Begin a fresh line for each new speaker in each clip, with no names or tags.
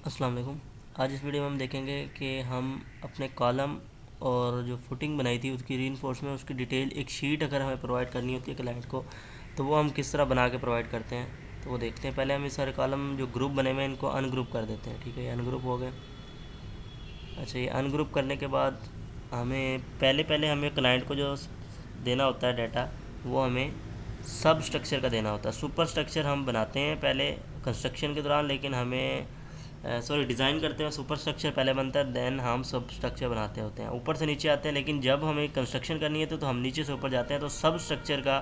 अस्सलाम वालेकुम। आज इस वीडियो में हम देखेंगे कि हम अपने कॉलम और जो फुटिंग बनाई थी उसकी रीइंफोर्समेंट उसकी डिटेल एक शीट अगर हमें प्रोवाइड करनी होती है क्लाइंट को तो वो हम किस तरह बना के प्रोवाइड करते हैं। तो वो देखते हैं। पहले हम इस सारे कॉलम जो ग्रुप बने हुए हैं इनको अनग्रुप कर देते हैं। ठीक है, ये अनग्रुप हो गए। अच्छा, ये अनग्रुप करने के बाद हमें पहले पहले हमें क्लाइंट को जो देना होता है डाटा, वो हमें सब स्ट्रक्चर का देना होता है। सुपर स्ट्रक्चर हम बनाते हैं पहले कंस्ट्रक्शन के दौरान, लेकिन हमें डिज़ाइन करते हैं सुपर स्ट्रक्चर पहले बनता है, देन हम सब स्ट्रक्चर बनाते होते हैं, ऊपर से नीचे आते हैं। लेकिन जब हमें कंस्ट्रक्शन करनी है तो हम नीचे से ऊपर जाते हैं। तो सब स्ट्रक्चर का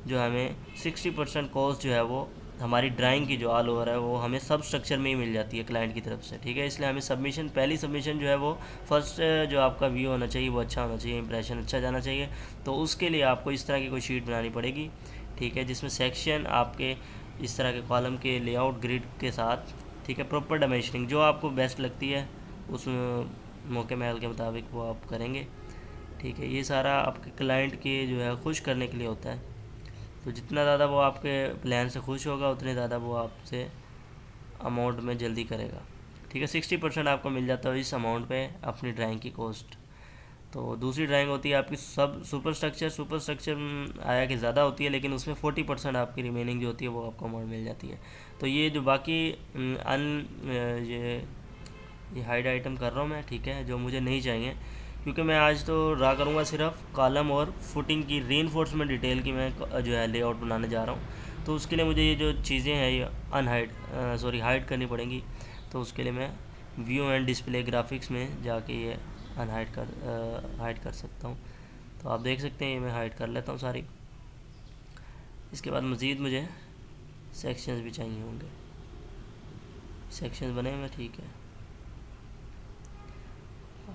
जो हमें 60% कॉस्ट जो है वो हमारी ड्राइंग की जो ऑल ओवर है वो हमें सब स्ट्रक्चर में ही मिल जाती है क्लाइंट की तरफ से। ठीक है, इसलिए हमें सबमिशन, पहली सबमिशन जो है वो फर्स्ट जो आपका व्यू होना चाहिए वो अच्छा होना चाहिए, इंप्रेशन अच्छा जाना चाहिए। तो उसके लिए आपको इस तरह की कोई शीट बनानी पड़ेगी। ठीक है, जिसमें सेक्शन आपके इस तरह के कॉलम के लेआउट ग्रिड के साथ, ठीक है, प्रॉपर डाइमेंशनिंग जो आपको बेस्ट लगती है उस मौके महल के मुताबिक वो आप करेंगे। ठीक है, ये सारा आपके क्लाइंट के जो है खुश करने के लिए होता है। तो जितना ज़्यादा वो आपके प्लान से खुश होगा उतने ज़्यादा वो आपसे अमाउंट में जल्दी करेगा। ठीक है, 60% आपको मिल जाता है इस अमाउंट पे अपनी ड्राइंग की कॉस्ट। तो दूसरी ड्राइंग होती है आपकी सब सुपर स्ट्रक्चर। सुपर स्ट्रक्चर आया कि ज़्यादा होती है, लेकिन उसमें 40% आपकी रिमेनिंग जो होती है वो आपको अमाउंट मिल जाती है। तो ये जो बाकी ये हाइड आइटम कर रहा हूँ मैं, ठीक है, जो मुझे नहीं चाहिए, क्योंकि मैं आज तो ड्रा करूँगा सिर्फ कॉलम और फुटिंग की रीइंफोर्समेंट डिटेल की मैं जो है लेआउट बनाने जा रहा हूँ। तो उसके लिए मुझे ये जो चीज़ें हैं ये हाइड करनी पड़ेंगी। तो उसके लिए मैं व्यू एंड डिस्प्ले ग्राफिक्स में जाके ये हाइड कर सकता हूँ। तो आप देख सकते हैं ये मैं हाइड कर लेता हूँ सारी। इसके बाद मज़ीद मुझे सेक्शंस भी चाहिए होंगे। सेक्शंस बने हुए, ठीक है।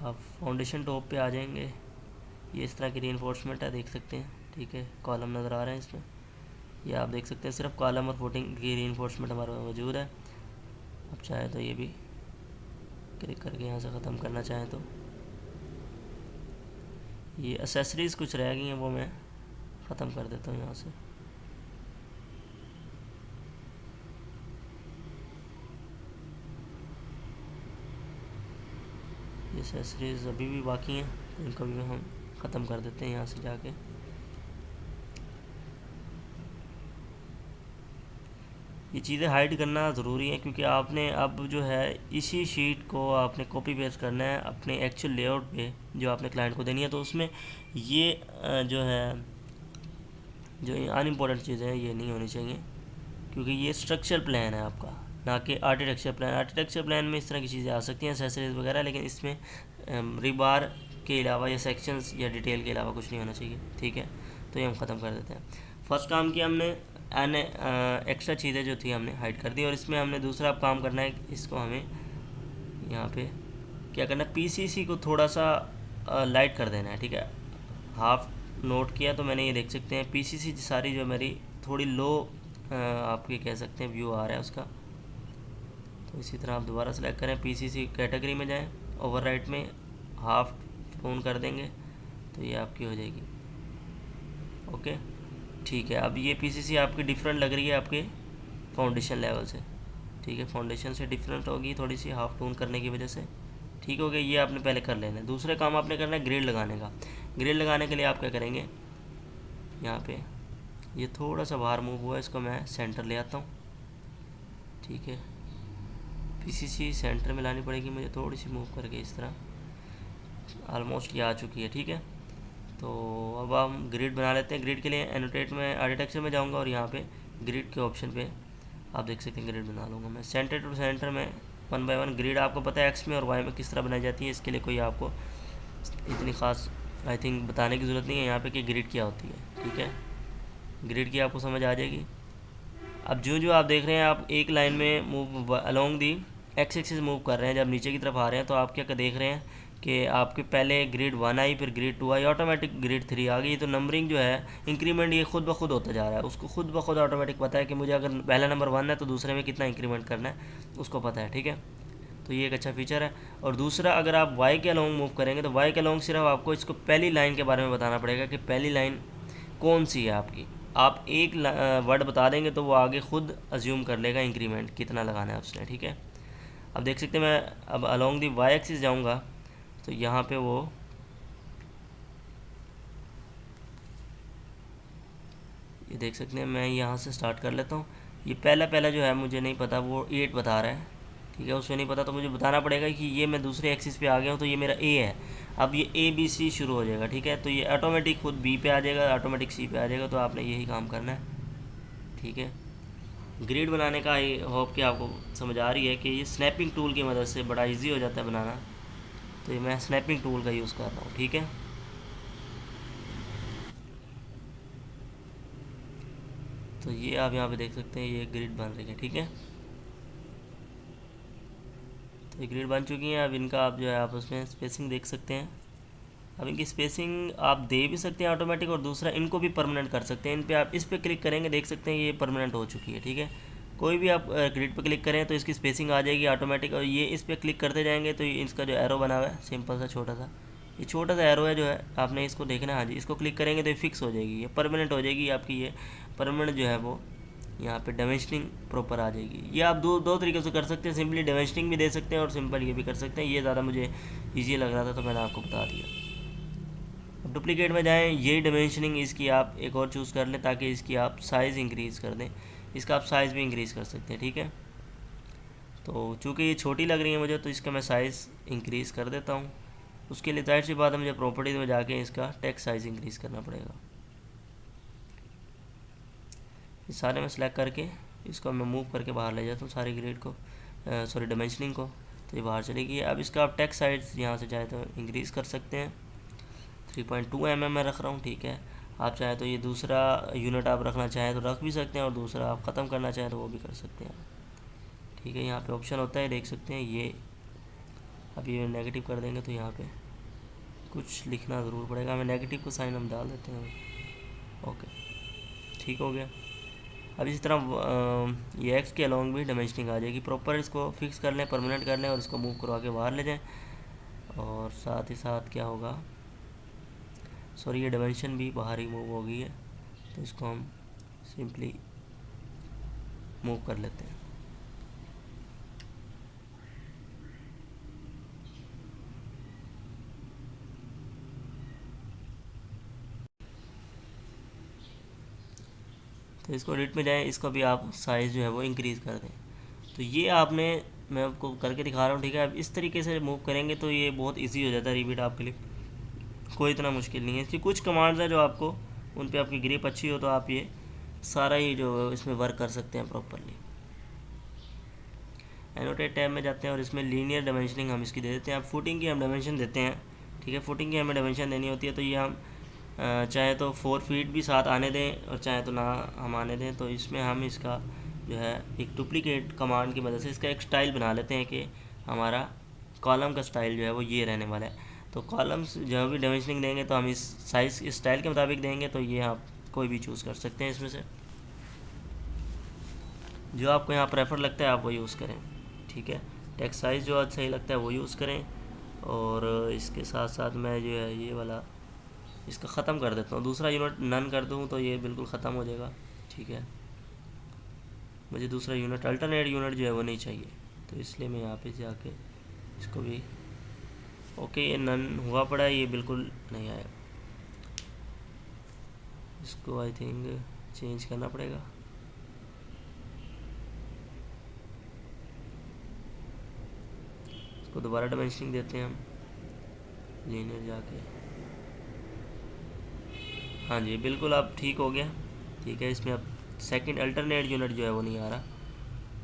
आप फाउंडेशन टॉप पे आ जाएंगे। ये इस तरह की रीइंफोर्समेंट है, देख सकते हैं। ठीक है, कॉलम नज़र आ रहे हैं इसमें। ये आप देख सकते हैं सिर्फ कॉलम और फुटिंग की रीइंफोर्समेंट हमारे मौजूद है। अब चाहे तो ये भी क्लिक करके यहाँ से ख़त्म करना चाहें तो। ये एसेसरीज़ कुछ रह गई हैं वो मैं ख़त्म कर देता हूँ यहाँ से। ये एसेसरीज़ अभी भी बाकी हैं, इनको भी हम ख़त्म कर देते हैं यहाँ से जाके। ये चीज़ें हाइड करना ज़रूरी है, क्योंकि आपने अब जो है इसी शीट को आपने कॉपी पेस्ट करना है अपने एक्चुअल लेआउट पे जो आपने क्लाइंट को देनी है। तो उसमें ये जो है जो अनइम्पोर्टेंट चीज़ें हैं ये नहीं होनी चाहिए, क्योंकि ये स्ट्रक्चर प्लान है आपका, ना कि आर्किटेक्चर प्लान। आर्किटेक्चर प्लान में इस तरह की चीज़ें आ सकती हैं, एसेसरीज वगैरह, लेकिन इसमें रिबार के अलावा या सेक्शंस या डिटेल के अलावा कुछ नहीं होना चाहिए। ठीक है, तो ये हम ख़त्म कर देते हैं। फर्स्ट काम किया हमने, एक्स्ट्रा चीज़ें जो थी हमने हाइड कर दी। और इसमें हमने दूसरा अब काम करना है, इसको हमें यहाँ पे क्या करना है, पीसीसी को थोड़ा सा लाइट कर देना है। ठीक है, हाफ नोट किया तो मैंने ये देख सकते हैं पीसीसी सारी जो मेरी थोड़ी लो आप ये कह सकते हैं व्यू आ रहा है उसका। तो इसी तरह आप दोबारा सेलेक्ट करें, पीसीसी कैटेगरी में जाएं, ओवरराइट में हाफ टोन कर देंगे तो ये आपकी हो जाएगी। ओके, ठीक है। अब ये पीसीसी आपकी डिफरेंट लग रही है आपके फाउंडेशन लेवल से। ठीक है, फाउंडेशन से डिफरेंट होगी थोड़ी सी हाफ टोन करने की वजह से। ठीक हो गया, ये आपने पहले कर लेना है। दूसरे काम आपने करना है ग्रिड लगाने का। ग्रिड लगाने के लिए आप क्या करेंगे, यहाँ पे ये थोड़ा सा बाहर मूव हुआ है, इसको मैं सेंटर ले आता हूँ। ठीक है, पीसीसी सेंटर में लानी पड़ेगी मुझे, थोड़ी सी मूव करके इस तरह। ऑलमोस्ट ये आ चुकी है। ठीक है, तो अब हम ग्रिड बना लेते हैं। ग्रिड के लिए एनोटेट में आर्किटेक्चर में जाऊंगा और यहाँ पे ग्रिड के ऑप्शन पे आप देख सकते हैं ग्रिड बना लूँगा मैं सेंटर टू सेंटर में 1 बाय 1 ग्रिड। आपको पता है एक्स में और वाई में किस तरह बनाई जाती है, इसके लिए कोई आपको इतनी ख़ास आई थिंक बताने की ज़रूरत नहीं है यहाँ पे कि ग्रिड क्या होती है। ठीक है, ग्रिड की आपको समझ आ जाएगी। अब जो जो आप देख रहे हैं, आप एक लाइन में move along the x axis move कर रहे हैं, जब नीचे की तरफ आ रहे हैं तो आप क्या देख रहे हैं कि आपके पहले ग्रिड 1 आई, फिर ग्रिड 2 आई, ऑटोमेटिक ग्रिड 3 आ गई। तो नंबरिंग जो है इंक्रीमेंट ये खुद ब खुद होता जा रहा है, उसको खुद ब खुद ऑटोमेटिक पता है कि मुझे अगर पहला नंबर 1 है तो दूसरे में कितना इंक्रीमेंट करना है उसको पता है। ठीक है, तो ये एक अच्छा फीचर है। और दूसरा, अगर आप वाई के अलोंग मूव करेंगे तो वाई के अलोंग सिर्फ आपको इसको पहली लाइन के बारे में बताना पड़ेगा कि पहली लाइन कौन सी है आपकी। आप एक वर्ड बता देंगे तो वो आगे खुद अज्यूम कर लेगा इंक्रीमेंट कितना लगाना है उसने। ठीक है, अब देख सकते हैं मैं अब अलोंग दी वाई एक्सिस जाऊँगा तो यहाँ पे वो ये देख सकते हैं। मैं यहाँ से स्टार्ट कर लेता हूँ। ये पहला पहला जो है मुझे नहीं पता, वो 8 बता रहा है, ठीक है, उससे नहीं पता, तो मुझे बताना पड़ेगा कि ये मैं दूसरे एक्सिस पे आ गया हूँ तो ये मेरा ए है। अब ये ए बी सी शुरू हो जाएगा, ठीक है, तो ये ऑटोमेटिक खुद बी पे आ जाएगा, ऑटोमेटिक सी पे आ जाएगा। तो आपने यही काम करना है, ठीक है। ग्रिड बनाने का आई होप कि आपको समझ आ रही है कि ये स्नैपिंग टूल की मदद से बड़ा इजी हो जाता है बनाना। तो ये मैं स्नैपिंग टूल का यूज़ कर रहा हूँ, ठीक है। तो ये आप यहाँ पे देख सकते हैं ये ग्रिड बन रही है, ठीक है। तो ये ग्रिड बन चुकी हैं। अब इनका आप जो है आप उसमें स्पेसिंग देख सकते हैं। अब इनकी स्पेसिंग आप दे भी सकते हैं ऑटोमेटिक, और दूसरा इनको भी परमानेंट कर सकते हैं। इन पे आप इस पे क्लिक करेंगे, देख सकते हैं ये परमानेंट हो चुकी है, ठीक है। कोई भी आप ग्रिड पे क्लिक करें तो इसकी स्पेसिंग आ जाएगी ऑटोमेटिक, और ये इस पे क्लिक करते जाएंगे तो ये इसका जो एरो बना हुआ है सिंपल सा छोटा सा, ये छोटा सा एरो है जो है आपने इसको देखना है। हाँ जी, इसको क्लिक करेंगे तो ये फिक्स हो जाएगी, ये परमानेंट हो जाएगी आपकी। ये परमानेंट जो है वो यहाँ पे डायमेंशनिंग प्रॉपर आ जाएगी। ये आप दो दो तरीक़े से कर सकते हैं, सिंपली डायमेंशनिंग भी दे सकते हैं और सिंपल ये भी कर सकते हैं। ये ज़्यादा मुझे ईजी लग रहा था तो मैंने आपको बता दिया। अब डुप्लीकेट में जाएं, यही डायमेंशनिंग इसकी आप एक और चूज़ कर लें ताकि इसकी आप साइज़ इंक्रीज़ कर दें। इसका आप साइज़ भी इंक्रीज़ कर सकते हैं, ठीक है। तो चूँकि ये छोटी लग रही है मुझे तो इसका मैं साइज़ इंक्रीज़ कर देता हूँ। उसके लिए जाहिर सी बात है मुझे प्रॉपर्टीज़ में जाके इसका टेक्स्ट साइज़ इंक्रीज़ करना पड़ेगा। ये सारे मैं सेलेक्ट करके इसको मैं मूव करके बाहर ले जाता हूँ सारे ग्रेड को, सॉरी डायमेंशनिंग को, तो ये बाहर चलेगी। अब इसका आप टेक्स्ट साइज़ यहाँ से चाहे तो इंक्रीज़ कर सकते हैं। 3.2 mm में रख रहा हूँ, ठीक है। आप चाहें तो ये दूसरा यूनिट आप रखना चाहें तो रख भी सकते हैं, और दूसरा आप ख़त्म करना चाहें तो वो भी कर सकते हैं, ठीक है। यहाँ पे ऑप्शन होता है, देख सकते हैं ये। अब ये नेगेटिव कर देंगे तो यहाँ पे कुछ लिखना ज़रूर पड़ेगा, हमें नेगेटिव को साइन हम डाल देते हैं। ओके, ठीक हो गया। अब इसी तरह ये एक्स के अलॉन्ग भी डायमेंशनिंग आ जाएगी प्रॉपर। इसको फिक्स कर लें, परमानेंट कर लें, और इसको मूव करवा के बाहर ले जाएं। और साथ ही साथ क्या होगा, सॉरी ये डायमेंशन भी बाहर ही मूव हो गई है, तो इसको हम सिंपली मूव कर लेते हैं। तो इसको एडिट में जाएं, इसको भी आप साइज़ जो है वो इंक्रीज़ कर दें। तो ये आपने, मैं आपको करके दिखा रहा हूँ, ठीक है। अब इस तरीके से मूव करेंगे तो ये बहुत इजी हो जाता है रिपीट आपके लिए, कोई इतना मुश्किल नहीं है। इसकी कुछ कमांड्स हैं जो आपको, उन पे आपकी ग्रिप अच्छी हो तो आप ये सारा ही जो इसमें वर्क कर सकते हैं प्रॉपरली। एनोटेट टैब में जाते हैं और इसमें लीनियर डायमेंशनिंग हम इसकी दे देते हैं। अब फुटिंग की हम डायमेंशन देते हैं, ठीक है। फुटिंग की हमें डायमेंशन देनी होती है, तो ये हम चाहे तो 4 फीट भी साथ आने दें और चाहे तो ना हम आने दें। तो इसमें हम इसका जो है एक डुप्लीकेट कमांड की मदद से इसका एक स्टाइल बना लेते हैं कि हमारा कॉलम का स्टाइल जो है वो ये रहने वाला है। तो कॉलम्स जो भी डायमेंशनिंग देंगे तो हम इस साइज़ इस स्टाइल के मुताबिक देंगे। तो ये आप कोई भी चूज़ कर सकते हैं इसमें से, जो आपको यहाँ प्रेफर लगता है आप वो यूज़ करें, ठीक है। टेक्स्ट साइज़ जो सही लगता है वो यूज़ करें। और इसके साथ साथ मैं जो है ये वाला इसका ख़त्म कर देता हूँ, दूसरा यूनिट नन कर दूँ तो ये बिल्कुल ख़त्म हो जाएगा, ठीक है। मुझे दूसरा यूनिट अल्टरनेट यूनिट जो है वो नहीं चाहिए, तो इसलिए मैं यहाँ पे जाके इसको भी, ओके ये नन हुआ पड़ा है, ये बिल्कुल नहीं आया, इसको आई थिंक चेंज करना पड़ेगा। इसको दोबारा डायमेंशनिंग देते हैं हम लीनियर जाके, हाँ जी बिल्कुल अब ठीक हो गया, ठीक है। इसमें अब सेकंड अल्टरनेट यूनिट जो है वो नहीं आ रहा,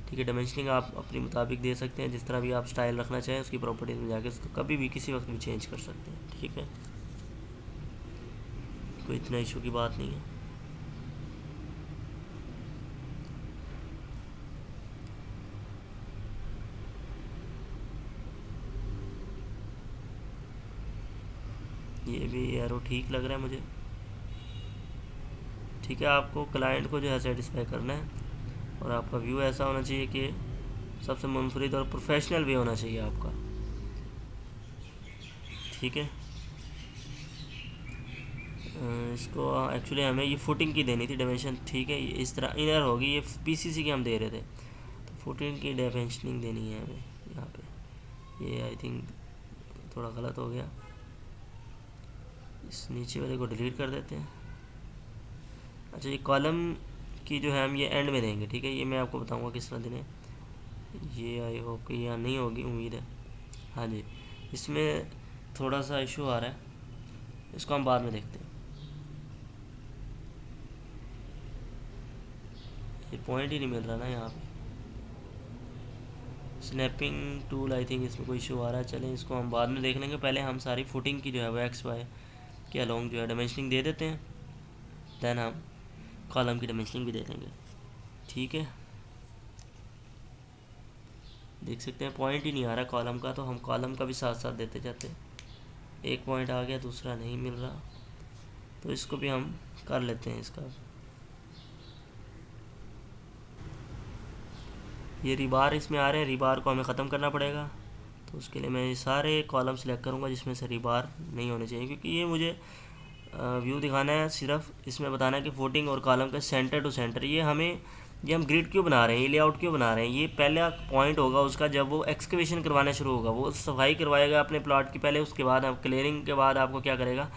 ठीक है। डायमेंशनिंग आप अपने मुताबिक दे सकते हैं, जिस तरह भी आप स्टाइल रखना चाहें उसकी प्रॉपर्टीज़ में जाके उसको कभी भी किसी वक्त भी चेंज कर सकते हैं, ठीक है। कोई इतना इशू की बात नहीं है। ये भी एरो ठीक लग रहा है मुझे, ठीक है। आपको क्लाइंट को जो है सेटिस्फाई करना है, और आपका व्यू ऐसा होना चाहिए कि सबसे मुनफरिद और प्रोफेशनल भी होना चाहिए आपका, ठीक है। इसको एक्चुअली हमें ये फुटिंग की देनी थी डायमेंशन, ठीक है। ये इस तरह इनर होगी, ये पीसीसी की हम दे रहे थे, तो फुटिंग की डायमेंशनिंग देनी है हमें, यहाँ पे ये आई थिंक थोड़ा गलत हो गया, इस नीचे वाले को डिलीट कर देते हैं। अच्छा ये कॉलम की जो है हम ये एंड में देंगे, ठीक है, ये मैं आपको बताऊंगा किस तरह देने। ये आई होप कि यहाँ नहीं होगी, उम्मीद है। हाँ जी, इसमें थोड़ा सा इशू आ रहा है, इसको हम बाद में देखते हैं। ये पॉइंट ही नहीं मिल रहा ना यहाँ पे, स्नैपिंग टूल आई थिंक इसमें कोई इशू आ रहा है। चलें इसको हम बाद में देख लेंगे, पहले हम सारी फुटिंग की जो है वो एक्स वाई के अलोंग जो है डायमेंशनिंग दे देते हैं, देन हम कॉलम की डायमेंशनिंग भी दे देंगे, ठीक है। देख सकते हैं पॉइंट ही नहीं आ रहा कॉलम का, तो हम कॉलम का भी साथ साथ देते जाते हैं। एक पॉइंट आ गया, दूसरा नहीं मिल रहा, तो इसको भी हम कर लेते हैं। इसका ये रिबार इसमें आ रहे हैं, रिबार को हमें ख़त्म करना पड़ेगा, तो उसके लिए मैं ये सारे कॉलम सेलेक्ट करूँगा जिसमें से रिबार नहीं होने चाहिए, क्योंकि ये मुझे व्यू दिखाना है, सिर्फ इसमें बताना है कि फुटिंग और कॉलम का सेंटर टू सेंटर। ये हम ग्रिड क्यों बना रहे हैं, ये लेआउट क्यों बना रहे हैं, ये पहला पॉइंट होगा उसका जब वो एक्सकवेशन करवाना शुरू होगा, वो सफाई करवाएगा अपने प्लॉट की पहले, उसके बाद आप क्लियरिंग के बाद आपको क्या करेगा,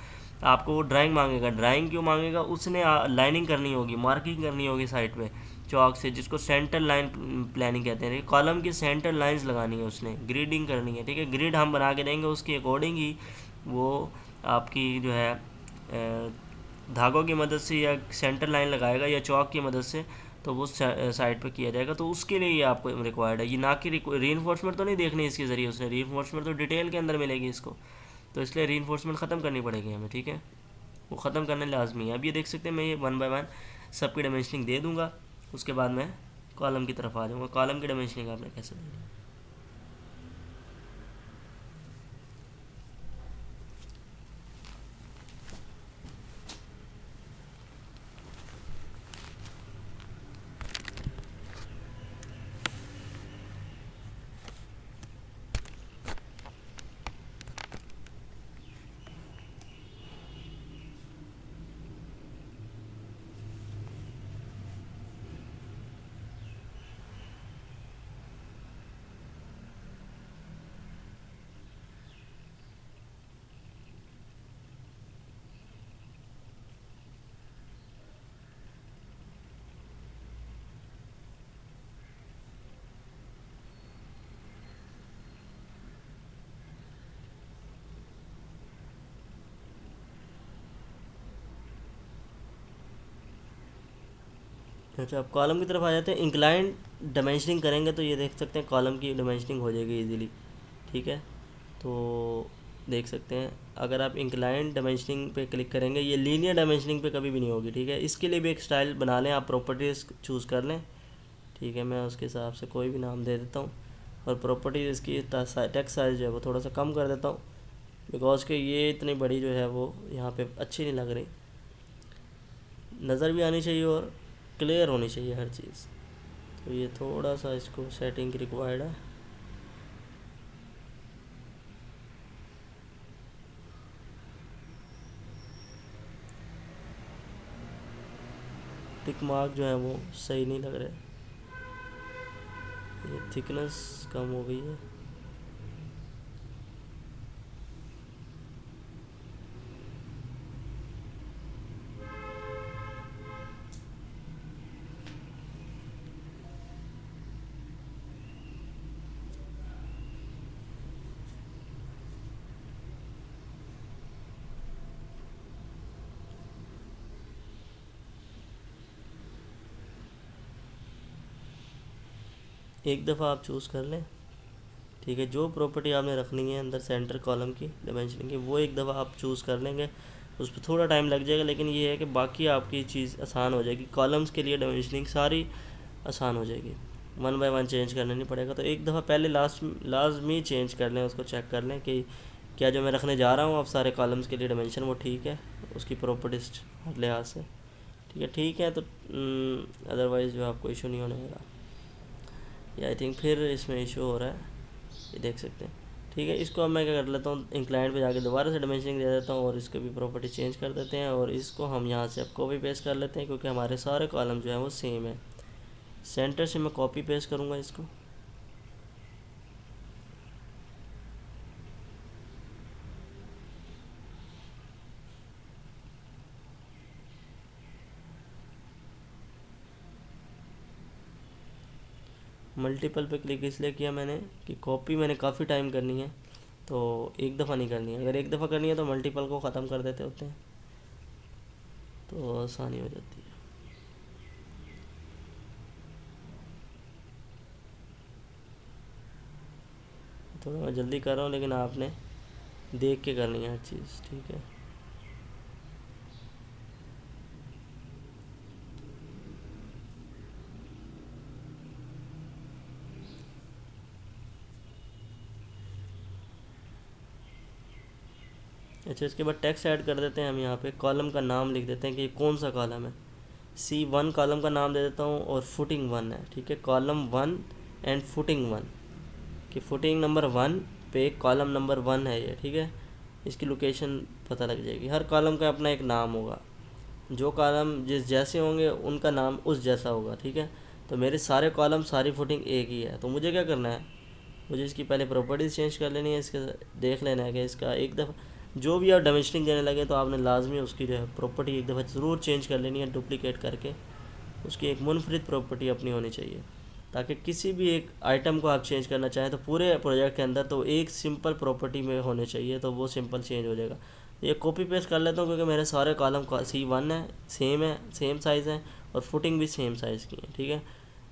आपको वो ड्राइंग मांगेगा। ड्राइंग क्यों मांगेगा, उसने लाइनिंग करनी होगी, मार्किंग करनी होगी साइड पे चौक से, जिसको सेंटर लाइन प्लानिंग कहते हैं। कॉलम की सेंटर लाइंस लगानी है उसने, ग्रिडिंग करनी है, ठीक है। ग्रिड हम बना के देंगे, उसके अकॉर्डिंग ही वो आपकी जो है धागों की मदद से या सेंटर लाइन लगाएगा या चौक की मदद से, तो वो साइड पे किया जाएगा। तो उसके लिए ये आपको रिक्वायर्ड है, ये ना कि रीइंफोर्समेंट तो नहीं देखनी इसके ज़रिए उसने, रीइंफोर्समेंट तो डिटेल के अंदर मिलेगी इसको, तो इसलिए रीइंफोर्समेंट ख़त्म करनी पड़ेगी हमें, ठीक है, वो ख़त्म करने लाजमी है। अब ये देख सकते हैं मैं ये 1 बाय 1 सबकी डायमेंशनिंग दे दूँगा, उसके बाद मैं कॉलम की तरफ आ जाऊँगा। कॉलम की डायमेंशनिंग आपने कैसे देनी है, अच्छा अब कॉलम की तरफ आ जाते हैं। इंक्लाइन डायमेंशनिंग करेंगे तो ये देख सकते हैं कॉलम की डायमेंशनिंग हो जाएगी इजीली, ठीक है। तो देख सकते हैं अगर आप इंक्लाइन डायमेंशनिंग पे क्लिक करेंगे, ये लीनियर डायमेंशनिंग पे कभी भी नहीं होगी, ठीक है। इसके लिए भी एक स्टाइल बना लें, आप प्रॉपर्टीज़ चूज़ कर लें, ठीक है। मैं उसके हिसाब से कोई भी नाम दे देता हूँ, और प्रॉपर्टीज़ इसकी टेक्स्ट साइज़ जो है वो थोड़ा सा कम कर देता हूँ, बिकॉज के ये इतनी बड़ी जो है वो यहाँ पे अच्छी नहीं लग रही, नज़र भी आनी चाहिए और क्लियर होनी चाहिए हर चीज़। तो ये थोड़ा सा इसको सेटिंग की रिक्वायर्ड है। टिक मार्क जो है वो सही नहीं लग रहे, ये थिकनेस कम हो गई है। एक दफ़ा आप चूज़ कर लें, ठीक है। जो प्रॉपर्टी आपने रखनी है अंदर सेंटर कॉलम की डायमेंशनिंग की, वो एक दफ़ा आप चूज़ कर लेंगे, उस पर थोड़ा टाइम लग जाएगा, लेकिन ये है कि बाकी आपकी चीज़ आसान हो जाएगी। कॉलम्स के लिए डायमेंशनिंग सारी आसान हो जाएगी, 1 बाय 1 चेंज करना नहीं पड़ेगा। तो एक दफ़ा पहले लाजमी चेंज कर लें, उसको चेक कर लें कि क्या जो मैं रखने जा रहा हूँ आप सारे कॉलम्स के लिए डायमेंशन वो ठीक है, उसकी प्रॉपर्टीज हर लिहाज से ठीक है। तो अदरवाइज़ जो आपको इशू नहीं होने वाला। ये आई थिंक फिर इसमें इशू हो रहा है, ये देख सकते हैं, ठीक है। इसको अब मैं क्या कर लेता हूँ, इंक्लाइंट पे जाके दोबारा से डायमेंशनिंग दे देता हूँ और इसको भी प्रॉपर्टी चेंज कर देते हैं, और इसको हम यहाँ से अब कॉपी पेस्ट कर लेते हैं, क्योंकि हमारे सारे कॉलम जो हैं वो सेम है। सेंटर से मैं कॉपी पेस्ट करूँगा इसको, मल्टीपल पे क्लिक इसलिए किया मैंने कि कॉपी मैंने काफ़ी टाइम करनी है, तो एक दफ़ा नहीं करनी है। अगर एक दफ़ा करनी है तो मल्टीपल को ख़त्म कर देते होते हैं, तो आसानी हो जाती है। थोड़ा मैं जल्दी कर रहा हूँ, लेकिन आपने देख के करनी है हर चीज़, ठीक है। अच्छा, इसके बाद टेक्स्ट ऐड कर देते हैं हम। यहाँ पे कॉलम का नाम लिख देते हैं कि कौन सा कॉलम है। C1 कॉलम का नाम दे देता हूँ और फुटिंग 1 है, ठीक है। कॉलम 1 एंड फुटिंग 1, कि फुटिंग नंबर 1 पे कॉलम नंबर 1 है ये, ठीक है। इसकी लोकेशन पता लग जाएगी। हर कॉलम का अपना एक नाम होगा, जो कॉलम जिस जैसे होंगे उनका नाम उस जैसा होगा, ठीक है। तो मेरे सारे कॉलम सारी फुटिंग एक ही है, तो मुझे क्या करना है, मुझे इसकी पहले प्रॉपर्टीज़ चेंज कर लेनी है। इसके देख लेना है कि इसका एक दफ़ा जो भी आप डाइमेंशनिंग देने लगे तो आपने लाजमी उसकी जो है प्रॉपर्टी एक दफ़ा ज़रूर चेंज कर लेनी है, डुप्लीकेट करके। उसकी एक मुनफरिद प्रॉपर्टी अपनी होनी चाहिए, ताकि किसी भी एक आइटम को आप चेंज करना चाहें तो पूरे प्रोजेक्ट के अंदर तो एक सिंपल प्रॉपर्टी में होने चाहिए, तो वो सिंपल चेंज हो जाएगा। ये कॉपी पेस्ट कर लेता हूँ क्योंकि मेरे सारे कॉलम C1 है, सेम साइज़ है, और फुटिंग भी सेम साइज़ की है, ठीक है।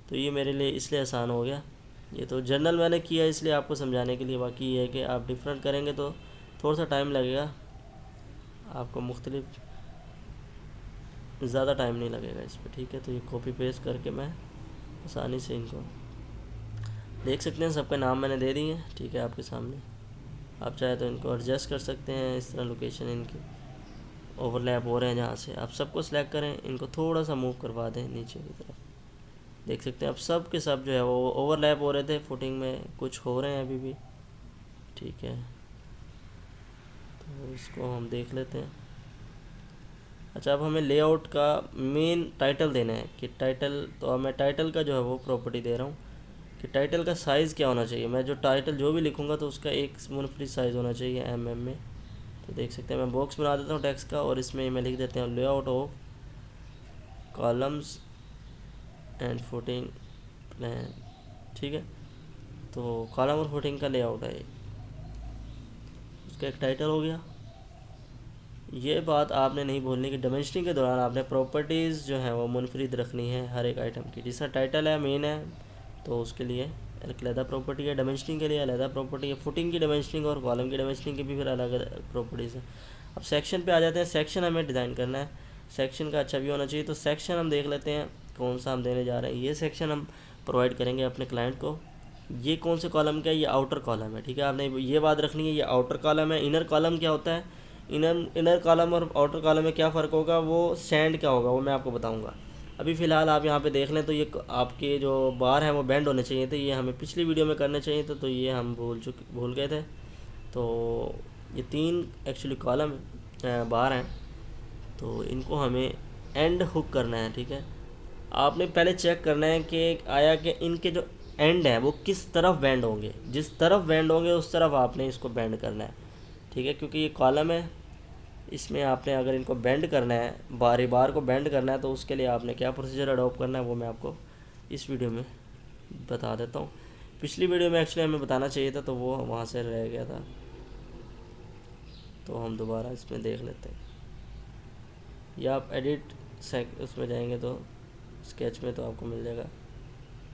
तो ये मेरे लिए इसलिए आसान हो गया। ये तो जनरल मैंने किया इसलिए आपको समझाने के लिए, बाकी ये है कि आप डिफरेंट करेंगे तो थोड़ा सा टाइम लगेगा आपको, मुख्तलिफ ज़्यादा टाइम नहीं लगेगा इस पर, ठीक है। तो ये कॉपी पेस्ट करके मैं आसानी से इनको देख सकते हैं, सबके नाम मैंने दे दिए हैं, ठीक है, आपके सामने। आप चाहे तो इनको एडजस्ट कर सकते हैं, इस तरह लोकेशन इनकी ओवरलैप हो रहे हैं जहाँ से। आप सबको सिलेक्ट करें, इनको थोड़ा सा मूव करवा दें नीचे की तरफ, देख सकते हैं आप सब के सब जो है वो ओवरलैप हो रहे थे, फुटिंग में कुछ हो रहे हैं अभी भी, ठीक है। तो इसको हम देख लेते हैं। अच्छा, अब हमें लेआउट का मेन टाइटल देना है कि टाइटल, तो अब मैं टाइटल का जो है वो प्रॉपर्टी दे रहा हूँ कि टाइटल का साइज़ क्या होना चाहिए। मैं जो टाइटल जो भी लिखूँगा तो उसका एक मुनफरिद साइज़ होना चाहिए mm में। तो देख सकते हैं मैं बॉक्स बना देता हूँ टेक्स्ट का, और इसमें मैं लिख देते हैं layout of columns and footing plan, ठीक है। तो कॉलम और फुटिंग का लेआउट है, उसका एक टाइटल हो गया। ये बात आपने नहीं भूलनी कि डाइमेंशनिंग के दौरान आपने प्रॉपर्टीज़ जो है वो मुनफरिद रखनी है हर एक आइटम की। जिसका टाइटल है मेन है तो उसके लिए एक अलग प्रॉपर्टी है, डाइमेंशनिंग के लिए अलग प्रॉपर्टी है, फुटिंग की डाइमेंशनिंग और कॉलम की डाइमेंशनिंग की भी फिर अलग अलग प्रॉपर्टीज़ है। अब सेक्शन पे आ जाते हैं। सेक्शन हमें डिज़ाइन करना है, सेक्शन का अच्छा भी होना चाहिए। तो सेक्शन हम देख लेते हैं कौन सा हम देने जा रहे हैं। ये सेक्शन हम प्रोवाइड करेंगे अपने क्लाइंट को। ये कौन से कॉलम का है, ये आउटर कॉलम है, ठीक है। आपने ये बात रखनी है, ये आउटर कॉलम है। इनर कॉलम क्या होता है, इनर कॉलम और आउटर कॉलम में क्या फ़र्क होगा, वो सेंड क्या होगा वो मैं आपको बताऊंगा। अभी फ़िलहाल आप यहाँ पे देख लें तो ये आपके जो बार हैं वो बेंड होने चाहिए थे, ये हमें पिछली वीडियो में करने चाहिए थे, तो ये हम भूल गए थे। तो ये 3 एक्चुअली कॉलम बार हैं, तो इनको हमें एंड हुक करना है, ठीक है। आपने पहले चेक करना है कि आया कि इनके जो एंड हैं वो किस तरफ बेंड होंगे। जिस तरफ बेंड होंगे उस तरफ आपने इसको बेंड करना है, ठीक है। क्योंकि ये कॉलम है, इसमें आपने अगर इनको बेंड करना है, बार को बेंड करना है, तो उसके लिए आपने क्या प्रोसीजर अडॉप्ट करना है वो मैं आपको इस वीडियो में बता देता हूँ। पिछली वीडियो में एक्चुअली हमें बताना चाहिए था, तो वो वहाँ से रह गया था, तो हम दोबारा इसमें देख लेते हैं। या आप एडिट उसमें जाएंगे तो स्केच में तो आपको मिल जाएगा।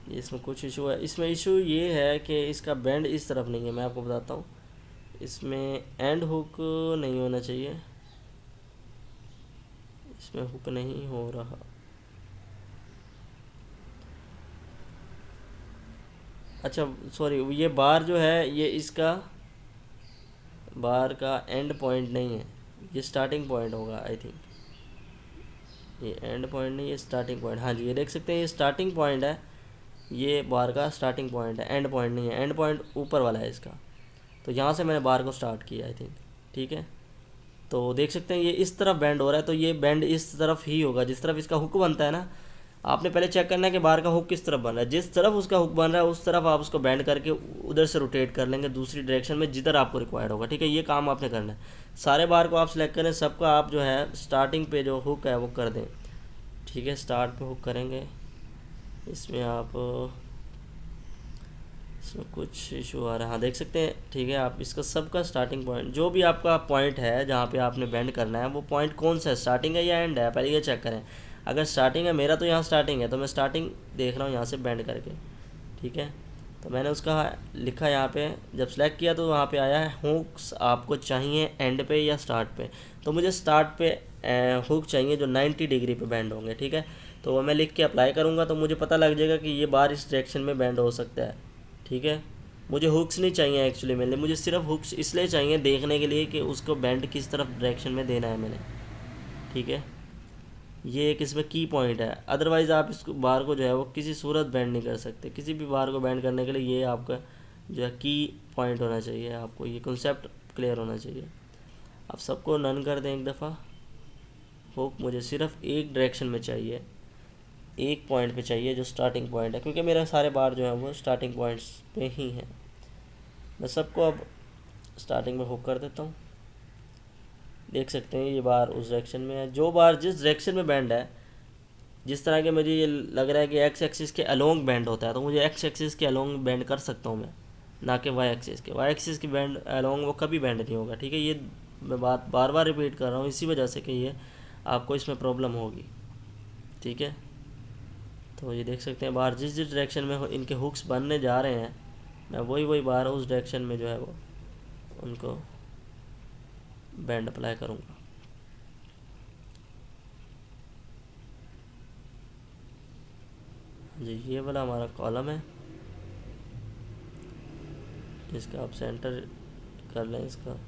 ये इसमें कुछ इशू है। इसमें इशू ये है कि इसका बेंड इस तरफ नहीं है, मैं आपको बताता हूँ। इसमें एंड हुक नहीं होना चाहिए, इसमें हुक नहीं हो रहा। अच्छा सॉरी, ये बार जो है ये इसका बार का एंड पॉइंट नहीं है, ये स्टार्टिंग पॉइंट होगा आई थिंक। ये एंड पॉइंट नहीं, ये स्टार्टिंग पॉइंट। हाँ जी, ये देख सकते हैं ये स्टार्टिंग पॉइंट है, ये बार का स्टार्टिंग पॉइंट है, एंड पॉइंट नहीं है। एंड पॉइंट ऊपर वाला है इसका, तो यहाँ से मैंने बार को स्टार्ट किया आई थिंक, ठीक है। तो देख सकते हैं ये इस तरफ बेंड हो रहा है, तो ये बेंड इस तरफ ही होगा जिस तरफ इसका हुक बनता है ना। आपने पहले चेक करना है कि बार का हुक किस तरफ बन रहा है। जिस तरफ उसका हुक बन रहा है उस तरफ आप उसको बेंड करके उधर से रोटेट कर लेंगे दूसरी डायरेक्शन में जिधर आपको रिक्वायर्ड होगा, ठीक है। ये काम आपने करना है। सारे बार को आप सिलेक्ट करें, सबका आप जो है स्टार्टिंग पे जो हुक है वो कर दें, ठीक है। स्टार्ट पे हुक करेंगे, इसमें आप इसमें कुछ इशू आ रहा है, हाँ देख सकते हैं। ठीक है, आप इसका सबका स्टार्टिंग पॉइंट, जो भी आपका पॉइंट है जहाँ पे आपने बेंड करना है, वो पॉइंट कौन सा है, स्टार्टिंग है या एंड है, पहले ये चेक करें। अगर स्टार्टिंग है, मेरा तो यहाँ स्टार्टिंग है, तो मैं स्टार्टिंग देख रहा हूँ यहाँ से बेंड करके। ठीक है, तो मैंने उसका लिखा यहाँ पे, जब सेलेक्ट किया तो वहाँ पे आया है हुक्स आपको चाहिए एंड पे या स्टार्ट पे। तो मुझे स्टार्ट पे हुक चाहिए जो 90 डिग्री पे बेंड होंगे। ठीक है, तो वो मैं लिख के अप्लाई करूँगा तो मुझे पता लग जाएगा कि ये बार इस डायरेक्शन में बेंड हो सकता है। ठीक है, मुझे हुक्स नहीं चाहिए एक्चुअली, मेरे लिए मुझे सिर्फ हुक्स इसलिए चाहिए देखने के लिए कि उसको बेंड किस तरफ डायरेक्शन में देना है मैंने। ठीक है, ये एक इसमें की पॉइंट है। अदरवाइज़ आप इस बार को जो है वो किसी सूरत बैंड नहीं कर सकते। किसी भी बार को बैंड करने के लिए ये आपका जो है की पॉइंट होना चाहिए, आपको ये कॉन्सेप्ट क्लियर होना चाहिए। आप सबको नन कर दें एक दफ़ा। हुक मुझे सिर्फ एक डायरेक्शन में चाहिए, एक पॉइंट पे चाहिए जो स्टार्टिंग पॉइंट है, क्योंकि मेरे सारे बार जो है वो स्टार्टिंग पॉइंट्स पे ही हैं। मैं सबको अब स्टार्टिंग में हुक कर देता हूँ। देख सकते हैं ये बार उस डायरेक्शन में है, जो बार जिस डायरेक्शन में बैंड है। जिस तरह के मुझे ये लग रहा है कि एक्स एक्सिस के अलोंग बैंड होता है, तो मुझे एक्स एक्सिस के अलोंग बैंड कर सकता हूँ मैं, ना कि वाई एक्सिस के। वाई एक्सिस की बैंड अलोंग वो कभी बैंड नहीं होगा। ठीक है, ये मैं बात बार बार रिपीट कर रहा हूँ इसी वजह से कि ये आपको इसमें प्रॉब्लम होगी। ठीक है, तो ये देख सकते हैं बाहर जिस जिस डायरेक्शन में इनके हुक्स बनने जा रहे हैं, मैं वही वही बार उस डायरेक्शन में जो है वो उनको बैंड अप्लाई करूँगा। जी, ये वाला हमारा कॉलम है, इसका आप सेंटर कर लें इसका।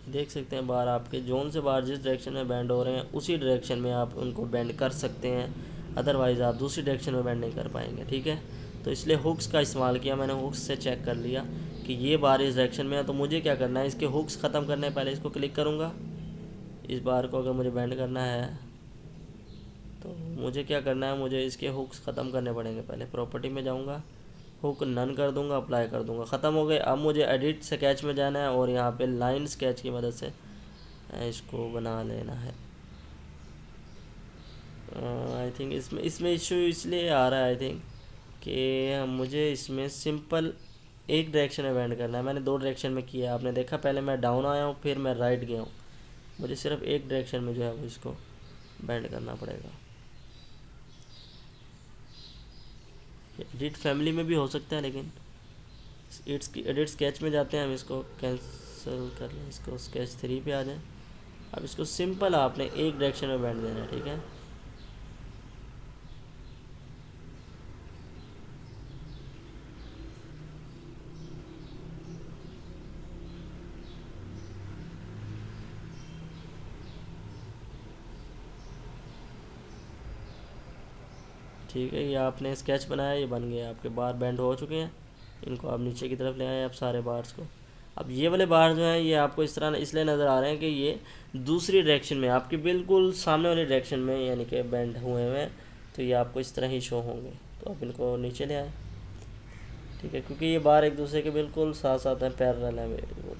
देख सकते हैं बार आपके जोन से बाहर जिस डायरेक्शन में बैंड हो रहे हैं उसी डायरेक्शन में आप उनको बैंड कर सकते हैं, अदरवाइज़ आप दूसरी डायरेक्शन में बैंड नहीं कर पाएंगे। ठीक है, तो इसलिए हुक्स का इस्तेमाल किया मैंने। हुक्स से चेक कर लिया कि ये बार इस डायरेक्शन में है, तो मुझे क्या करना है, इसके हुक्स ख़त्म करने पहले इसको क्लिक करूँगा। इस बार को अगर मुझे बैंड करना है तो मुझे क्या करना है, मुझे इसके हुक्स ख़त्म करने पड़ेंगे। पहले प्रॉपर्टी में जाऊँगा, हुक नन कर दूंगा, अप्लाई कर दूंगा, ख़त्म हो गए। अब मुझे एडिट स्केच में जाना है और यहाँ पे लाइन स्केच की मदद से इसको बना लेना है। आई थिंक इसमें इशू इसलिए आ रहा है आई थिंक कि मुझे इसमें सिंपल एक डायरेक्शन में बैंड करना है। मैंने दो डायरेक्शन में किया, आपने देखा, पहले मैं डाउन आया हूँ फिर मैं राइट गया हूँ। मुझे सिर्फ एक डायरेक्शन में जो है वो इसको बैंड करना पड़ेगा। एडिट फैमिली में भी हो सकता है, लेकिन एडिट स्केच में जाते हैं हम, इसको कैंसिल कर लें, इसको स्केच 3 पे आ जाए। अब इसको सिंपल आपने एक डायरेक्शन में बैंड देना है। ठीक है, ठीक है, ये आपने स्केच बनाया, ये बन गया, आपके बार बैंड हो चुके हैं। इनको आप नीचे की तरफ ले आए, आप सारे बार्स को। अब ये वाले बार जो हैं ये आपको इस तरह इसलिए नज़र आ रहे हैं कि ये दूसरी डायरेक्शन में, आपके बिल्कुल सामने वाली डायरेक्शन में यानी कि बैंड हुए हुए हैं, तो ये आपको इस तरह ही शो होंगे। तो आप इनको नीचे ले आए। ठीक है, क्योंकि ये बार एक दूसरे के बिल्कुल साथ साथ हैं, पैरेलल हैं बिल्कुल।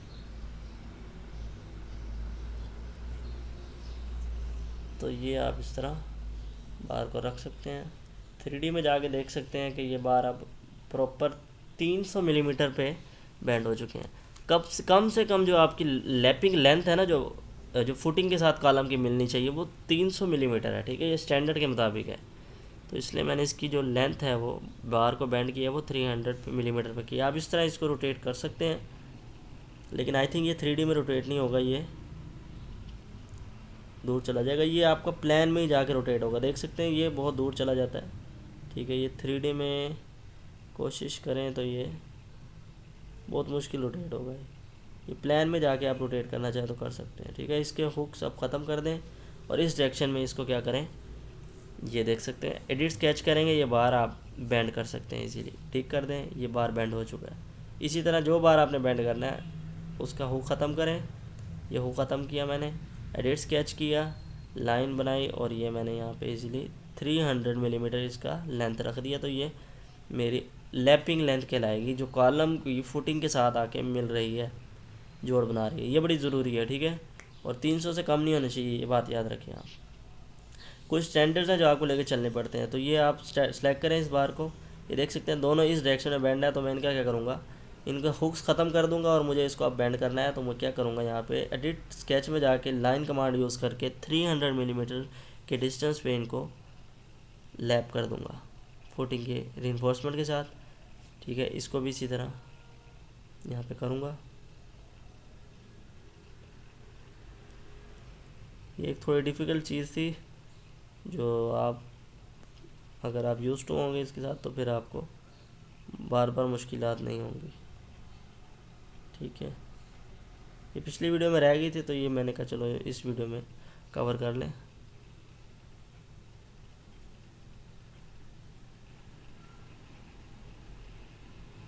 तो ये आप इस तरह बार को रख सकते हैं। 3D में जाके देख सकते हैं कि ये बार अब प्रॉपर 300 मिलीमीटर पे बैंड हो चुके हैं। कम से कम जो आपकी लैपिंग लेंथ है ना, जो फुटिंग के साथ कॉलम की मिलनी चाहिए, वो 300 मिलीमीटर है। ठीक है, ये स्टैंडर्ड के मुताबिक है, तो इसलिए मैंने इसकी जो लेंथ है वो बार को बैंड किया है वो 300 मिलीमीटर पे किया। आप इस तरह इसको रोटेट कर सकते हैं, लेकिन आई थिंक ये 3D में रोटेट नहीं होगा, ये दूर चला जाएगा। ये आपका प्लान में ही जाके रोटेट होगा, देख सकते हैं ये बहुत दूर चला जाता है। ठीक है, ये 3D में कोशिश करें तो ये बहुत मुश्किल रोटेट होगा। ये प्लान में जाके आप रोटेट करना चाहें तो कर सकते हैं। ठीक है, इसके हुक्स आप ख़त्म कर दें और इस डायरेक्शन में इसको क्या करें, ये देख सकते हैं एडिट स्केच करेंगे, ये बार आप बैंड कर सकते हैं इजीली। ठीक कर दें, ये बार बैंड हो चुका है। इसी तरह जो बार आपने बैंड करना है उसका हुक ख़त्म करें। ये हुक ख़त्म किया मैंने, एडिट स्केच किया, लाइन बनाई और ये मैंने यहाँ पे इजीली 300 मिलीमीटर इसका लेंथ रख दिया। तो ये मेरी लैपिंग लेंथ कहलाएगी, जो कॉलम की फुटिंग के साथ आके मिल रही है, जोड़ बना रही है। ये बड़ी ज़रूरी है। ठीक है, और 300 से कम नहीं होना चाहिए, ये बात याद रखें आप। कुछ स्टैंडर्ड्स हैं जो आपको लेके चलने पड़ते हैं। तो ये आप सेलेक्ट करें इस बार को, ये देख सकते हैं दोनों इस डायरेक्शन में बेंड है। तो मैं इनका क्या करूँगा, इनका हुक्स ख़त्म कर दूंगा और मुझे इसको अब बेंड करना है। तो मैं क्या करूँगा, यहाँ पे एडिट स्केच में जाके लाइन कमांड यूज़ करके 300 मिलीमीटर के डिस्टेंस पे इनको लैप कर दूंगा फुटिंग के रिइंफोर्समेंट के साथ। ठीक है, इसको भी इसी तरह यहाँ पे करूँगा। ये एक थोड़ी डिफ़िकल्ट चीज़ थी जो आप अगर आप यूज़ टू होंगे इसके साथ तो फिर आपको बार बार मुश्किलात नहीं होंगी। ठीक है, ये पिछली वीडियो में रह गई थी तो ये मैंने कहा चलो इस वीडियो में कवर कर लें।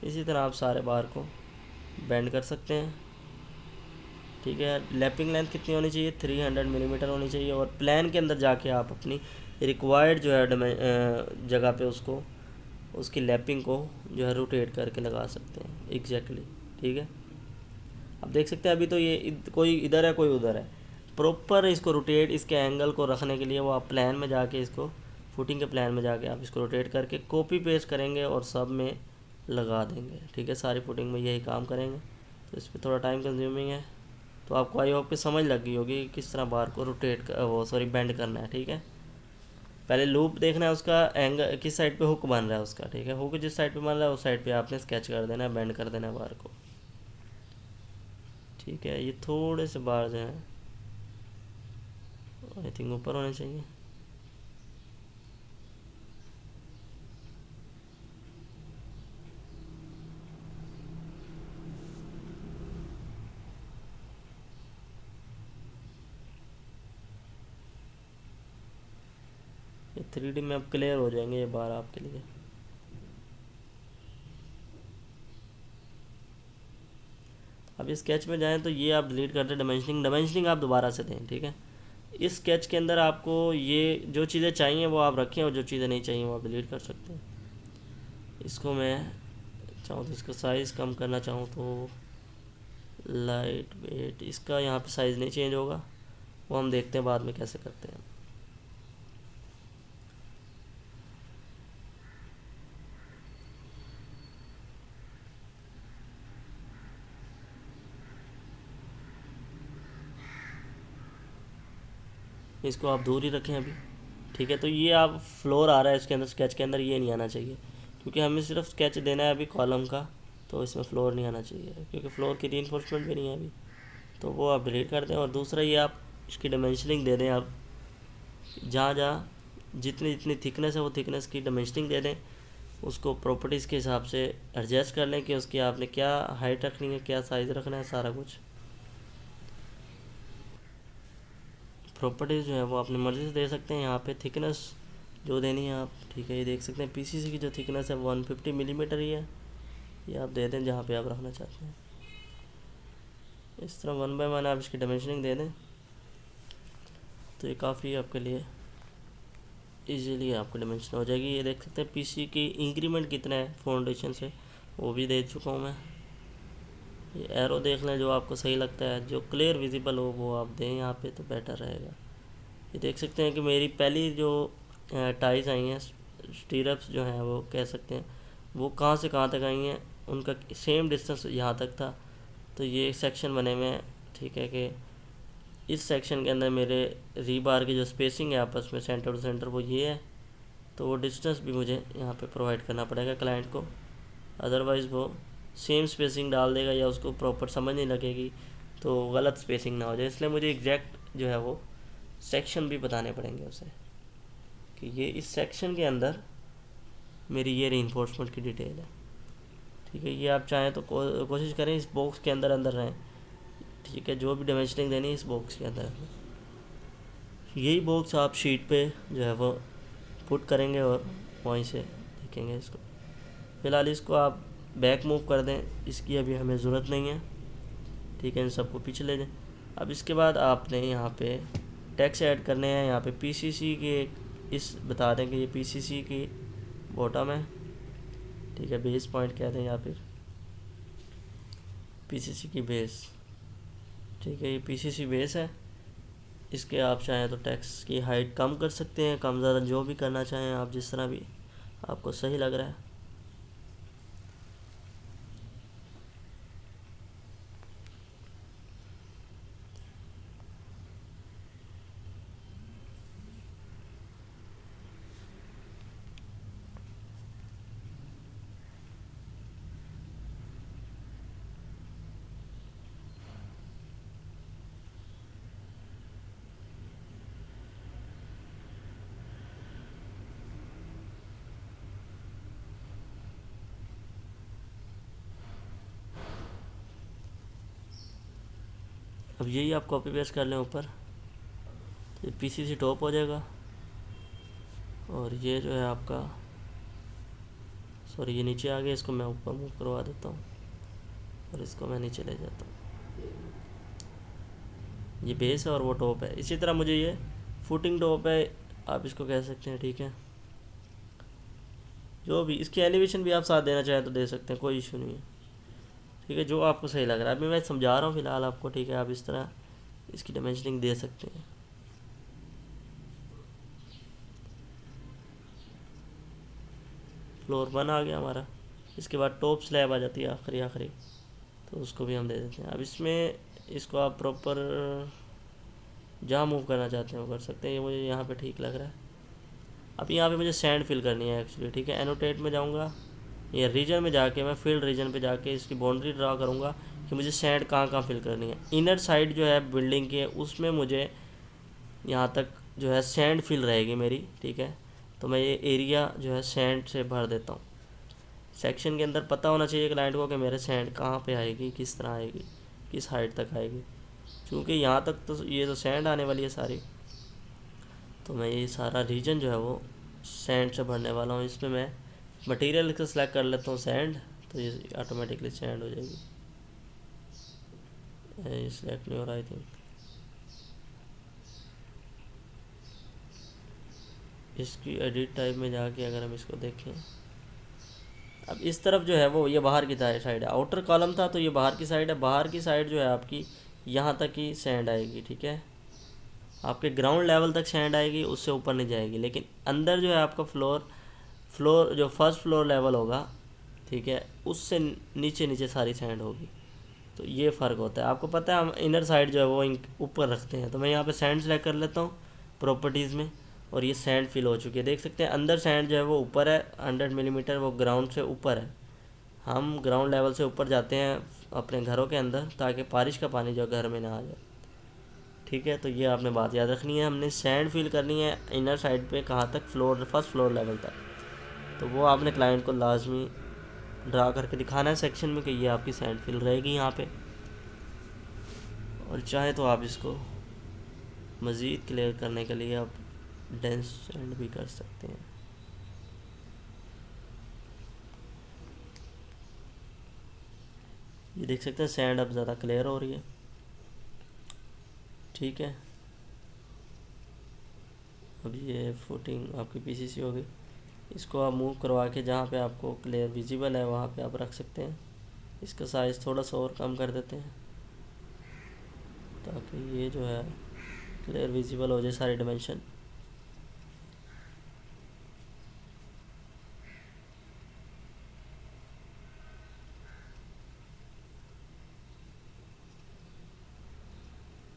इसी तरह आप सारे बार को बेंड कर सकते हैं। ठीक है, लैपिंग लेंथ कितनी होनी चाहिए, 300 मिलीमीटर होनी चाहिए। और प्लान के अंदर जाके आप अपनी रिक्वायर्ड जो है जगह पे उसको उसकी लैपिंग को जो है रोटेट करके लगा सकते हैं एग्जैक्टली। ठीक है, अब देख सकते हैं अभी तो ये कोई इधर है कोई उधर है। प्रॉपर इसको रोटेट, इसके एंगल को रखने के लिए वो आप प्लान में जाके इसको फुटिंग के प्लान में जाके आप इसको रोटेट करके कॉपी पेस्ट करेंगे और सब में लगा देंगे। ठीक है, सारी फुटिंग में यही काम करेंगे। तो इस पर थोड़ा टाइम कंज्यूमिंग है। तो आपको आई होप कि समझ लग गई होगी कि किस तरह बार को बेंड करना है। ठीक है, पहले लूप देखना है उसका एंगल किस साइड पे हुक बन रहा है उसका। ठीक है, हुक जिस साइड पे बन रहा है उस साइड पे आपने स्केच कर देना है, बेंड कर देना है बार को। ठीक है, ये थोड़े से बार जो हैं आई थिंक ऊपर होने चाहिए। ये 3D में अब क्लियर हो जाएंगे ये बार आपके लिए। अब इस स्केच में जाएं तो ये आप डिलीट कर दें, डायमेंशनिंग आप दोबारा से दें। ठीक है, इस स्केच के अंदर आपको ये जो चीज़ें चाहिए वो आप रखें और जो चीज़ें नहीं चाहिए वो आप डिलीट कर सकते हैं। इसको मैं चाहूँ तो इसका साइज़ कम करना चाहूँ तो लाइट वेट, इसका यहाँ पे साइज़ नहीं चेंज होगा, वो हम देखते हैं बाद में कैसे करते हैं। इसको आप दूर ही रखें अभी। ठीक है, तो ये आप फ्लोर आ रहा है इसके अंदर, स्केच के अंदर ये नहीं आना चाहिए क्योंकि हमें सिर्फ स्केच देना है अभी कॉलम का। तो इसमें फ्लोर नहीं आना चाहिए क्योंकि फ्लोर की रीइंफोर्समेंट भी नहीं है अभी। तो वो आप डिलीट कर दें। और दूसरा ये आप इसकी डायमेंशनिंग दे दें, आप जहाँ जहाँ जितनी जितनी थिकनेस है वो थिकनेस की डायमेंशनिंग दे दें। उसको प्रॉपर्टीज़ के हिसाब से एडजस्ट कर लें कि उसकी आपने क्या हाइट रखनी है, क्या साइज़ रखना है, सारा कुछ प्रॉपर्टीज़ जो है वो अपनी मर्ज़ी से दे सकते हैं। यहाँ पे थिकनेस जो देनी है आप, ठीक है, ये देख सकते हैं पीसीसी की जो थिकनेस है 150 मिलीमीटर ही है। ये आप दे दें जहाँ पे आप रखना चाहते हैं। इस तरह 1 बाय 1 आप इसकी डायमेंशनिंग दे दें तो ये काफ़ी आपके लिए इजीली आपको डायमेंशन हो जाएगी। ये देख सकते हैं पीसी की इंक्रीमेंट कितना है फाउंडेशन से, वो भी दे चुका हूँ मैं। ये एरो देख लें जो आपको सही लगता है, जो क्लियर विजिबल हो वो आप दें यहाँ पे तो बेटर रहेगा। ये देख सकते हैं कि मेरी पहली जो टाइज आई हैं, स्टीरअप्स जो हैं वो कह सकते हैं वो कहाँ से कहाँ तक आई हैं, उनका सेम डिस्टेंस यहाँ तक था। तो ये सेक्शन बने हुए हैं। ठीक है, कि इस सेक्शन के अंदर मेरे रीबार की जो स्पेसिंग है आपस में सेंटर टू सेंटर वो ये है। तो वो डिस्टेंस भी मुझे यहाँ पे प्रोवाइड करना पड़ेगा क्लाइंट को, अदरवाइज़ वो सेम स्पेसिंग डाल देगा या उसको प्रॉपर समझ नहीं लगेगी तो गलत स्पेसिंग ना हो जाए। इसलिए मुझे एग्जैक्ट जो है वो सेक्शन भी बताने पड़ेंगे उसे कि ये इस सेक्शन के अंदर मेरी ये रीइंफोर्समेंट की डिटेल है। ठीक है, ये आप चाहें तो कोशिश करें इस बॉक्स के अंदर अंदर रहें। ठीक है, जो भी डायमेंशनिंग देनी है इस बॉक्स के अंदर, यही बॉक्स आप शीट पे जो है वो पुट करेंगे और वहीं से देखेंगे इसको। फ़िलहाल इसको आप बैक मूव कर दें, इसकी अभी हमें ज़रूरत नहीं है। ठीक है, इन सबको पीछे ले जाएं। अब इसके बाद आपने यहाँ पे टैक्स ऐड करने हैं। यहाँ पे पीसीसी के इस बता दें कि ये पीसीसी की बॉटम है। ठीक है, बेस पॉइंट कहते हैं या फिर पीसीसी की बेस। ठीक है, ये पीसीसी बेस है। इसके आप चाहें तो टेक्स्ट की हाइट कम कर सकते हैं, कम ज़्यादा जो भी करना चाहें आप, जिस तरह भी आपको सही लग रहा है। अब यही आप कॉपी पेस्ट कर लें ऊपर, तो पीसीसी टॉप हो जाएगा। और ये जो है आपका, सॉरी ये नीचे आ गया, इसको मैं ऊपर मूव करवा देता हूँ और इसको मैं नीचे ले जाता हूँ। ये बेस है और वो टॉप है। इसी तरह मुझे ये फुटिंग टॉप है, आप इसको कह सकते हैं, ठीक है। जो भी इसकी एलिवेशन भी आप साथ देना चाहें तो दे सकते हैं, कोई इशू नहीं है, ठीक है, जो आपको सही लग रहा है। अभी मैं समझा रहा हूँ फ़िलहाल आपको, ठीक है। आप इस तरह इसकी डायमेंशनिंग दे सकते हैं। फ्लोर 1 आ गया हमारा। इसके बाद टॉप स्लैब आ जाती है आखिरी आखिरी, तो उसको भी हम दे देते हैं। अब इसमें इसको आप प्रॉपर जहाँ मूव करना चाहते हैं वो कर सकते हैं। ये मुझे यहाँ पे ठीक लग रहा है। अब यहाँ पे मुझे सैंड फिल करनी है एक्चुअली, ठीक है। एनोटेट में जाऊँगा, ये रीजन में जाके मैं फील्ड रीजन पे जाके इसकी बाउंड्री ड्रा करूँगा कि मुझे सैंड कहाँ कहाँ फिल करनी है। इनर साइड जो है बिल्डिंग के, उसमें मुझे यहाँ तक जो है सैंड फिल रहेगी मेरी, ठीक है। तो मैं ये एरिया जो है सैंड से भर देता हूँ। सेक्शन के अंदर पता होना चाहिए क्लाइंट को कि मेरे सैंड कहाँ पे आएगी, किस तरह आएगी, किस हाइट तक आएगी। क्योंकि यहाँ तक तो ये तो सैंड आने वाली है सारी, तो मैं ये सारा रीजन जो है वो सैंड से भरने वाला हूँ। इसमें मैं मटेरियल को सिलेक्ट कर लेता हूँ सैंड, तो ये ऑटोमेटिकली सैंड हो जाएगी। ये सिलेक्ट नहीं हो रहा आई थिंक। इसकी एडिट टाइप में जाके अगर हम इसको देखें, अब इस तरफ जो है वो ये बाहर की साइड है। आउटर कॉलम था तो ये बाहर की साइड है। बाहर की साइड जो है आपकी यहाँ तक ही सैंड आएगी, ठीक है। आपके ग्राउंड लेवल तक सैंड आएगी, उससे ऊपर नहीं जाएगी। लेकिन अंदर जो है आपका फ्लोर जो फर्स्ट फ्लोर लेवल होगा, ठीक है, उससे नीचे नीचे सारी सैंड होगी। तो ये फ़र्क होता है। आपको पता है हम इनर साइड जो है वो ऊपर रखते हैं। तो मैं यहाँ पे सैंड सेलेक्ट कर लेता हूँ प्रॉपर्टीज़ में, और ये सैंड फिल हो चुकी है। देख सकते हैं अंदर सैंड जो है वो ऊपर है, 100 मिलीमीटर वो ग्राउंड से ऊपर है। हम ग्राउंड लेवल से ऊपर जाते हैं अपने घरों के अंदर, ताकि बारिश का पानी जो घर में ना आ जाए, ठीक है। तो ये आपने बात याद रखनी है। हमने सैंड फिल करनी है इनर साइड पे, कहाँ तक, फर्स्ट फ्लोर लेवल तक। तो वो आपने क्लाइंट को लाजमी ड्रा करके दिखाना है सेक्शन में कि ये आपकी सैंड फिल रहेगी यहाँ पे। और चाहे तो आप इसको मज़ीद क्लियर करने के लिए आप डेंस सैंड भी कर सकते हैं। ये देख सकते हैं सैंड अब ज़्यादा क्लियर हो रही है, ठीक है। अब ये फुटिंग आपकी पीसीसी हो गई। इसको आप मूव करवा के जहाँ पे आपको क्लियर विजिबल है वहाँ पे आप रख सकते हैं। इसका साइज़ थोड़ा सा और कम कर देते हैं ताकि ये जो है क्लियर विजिबल हो जाए सारी डायमेंशन।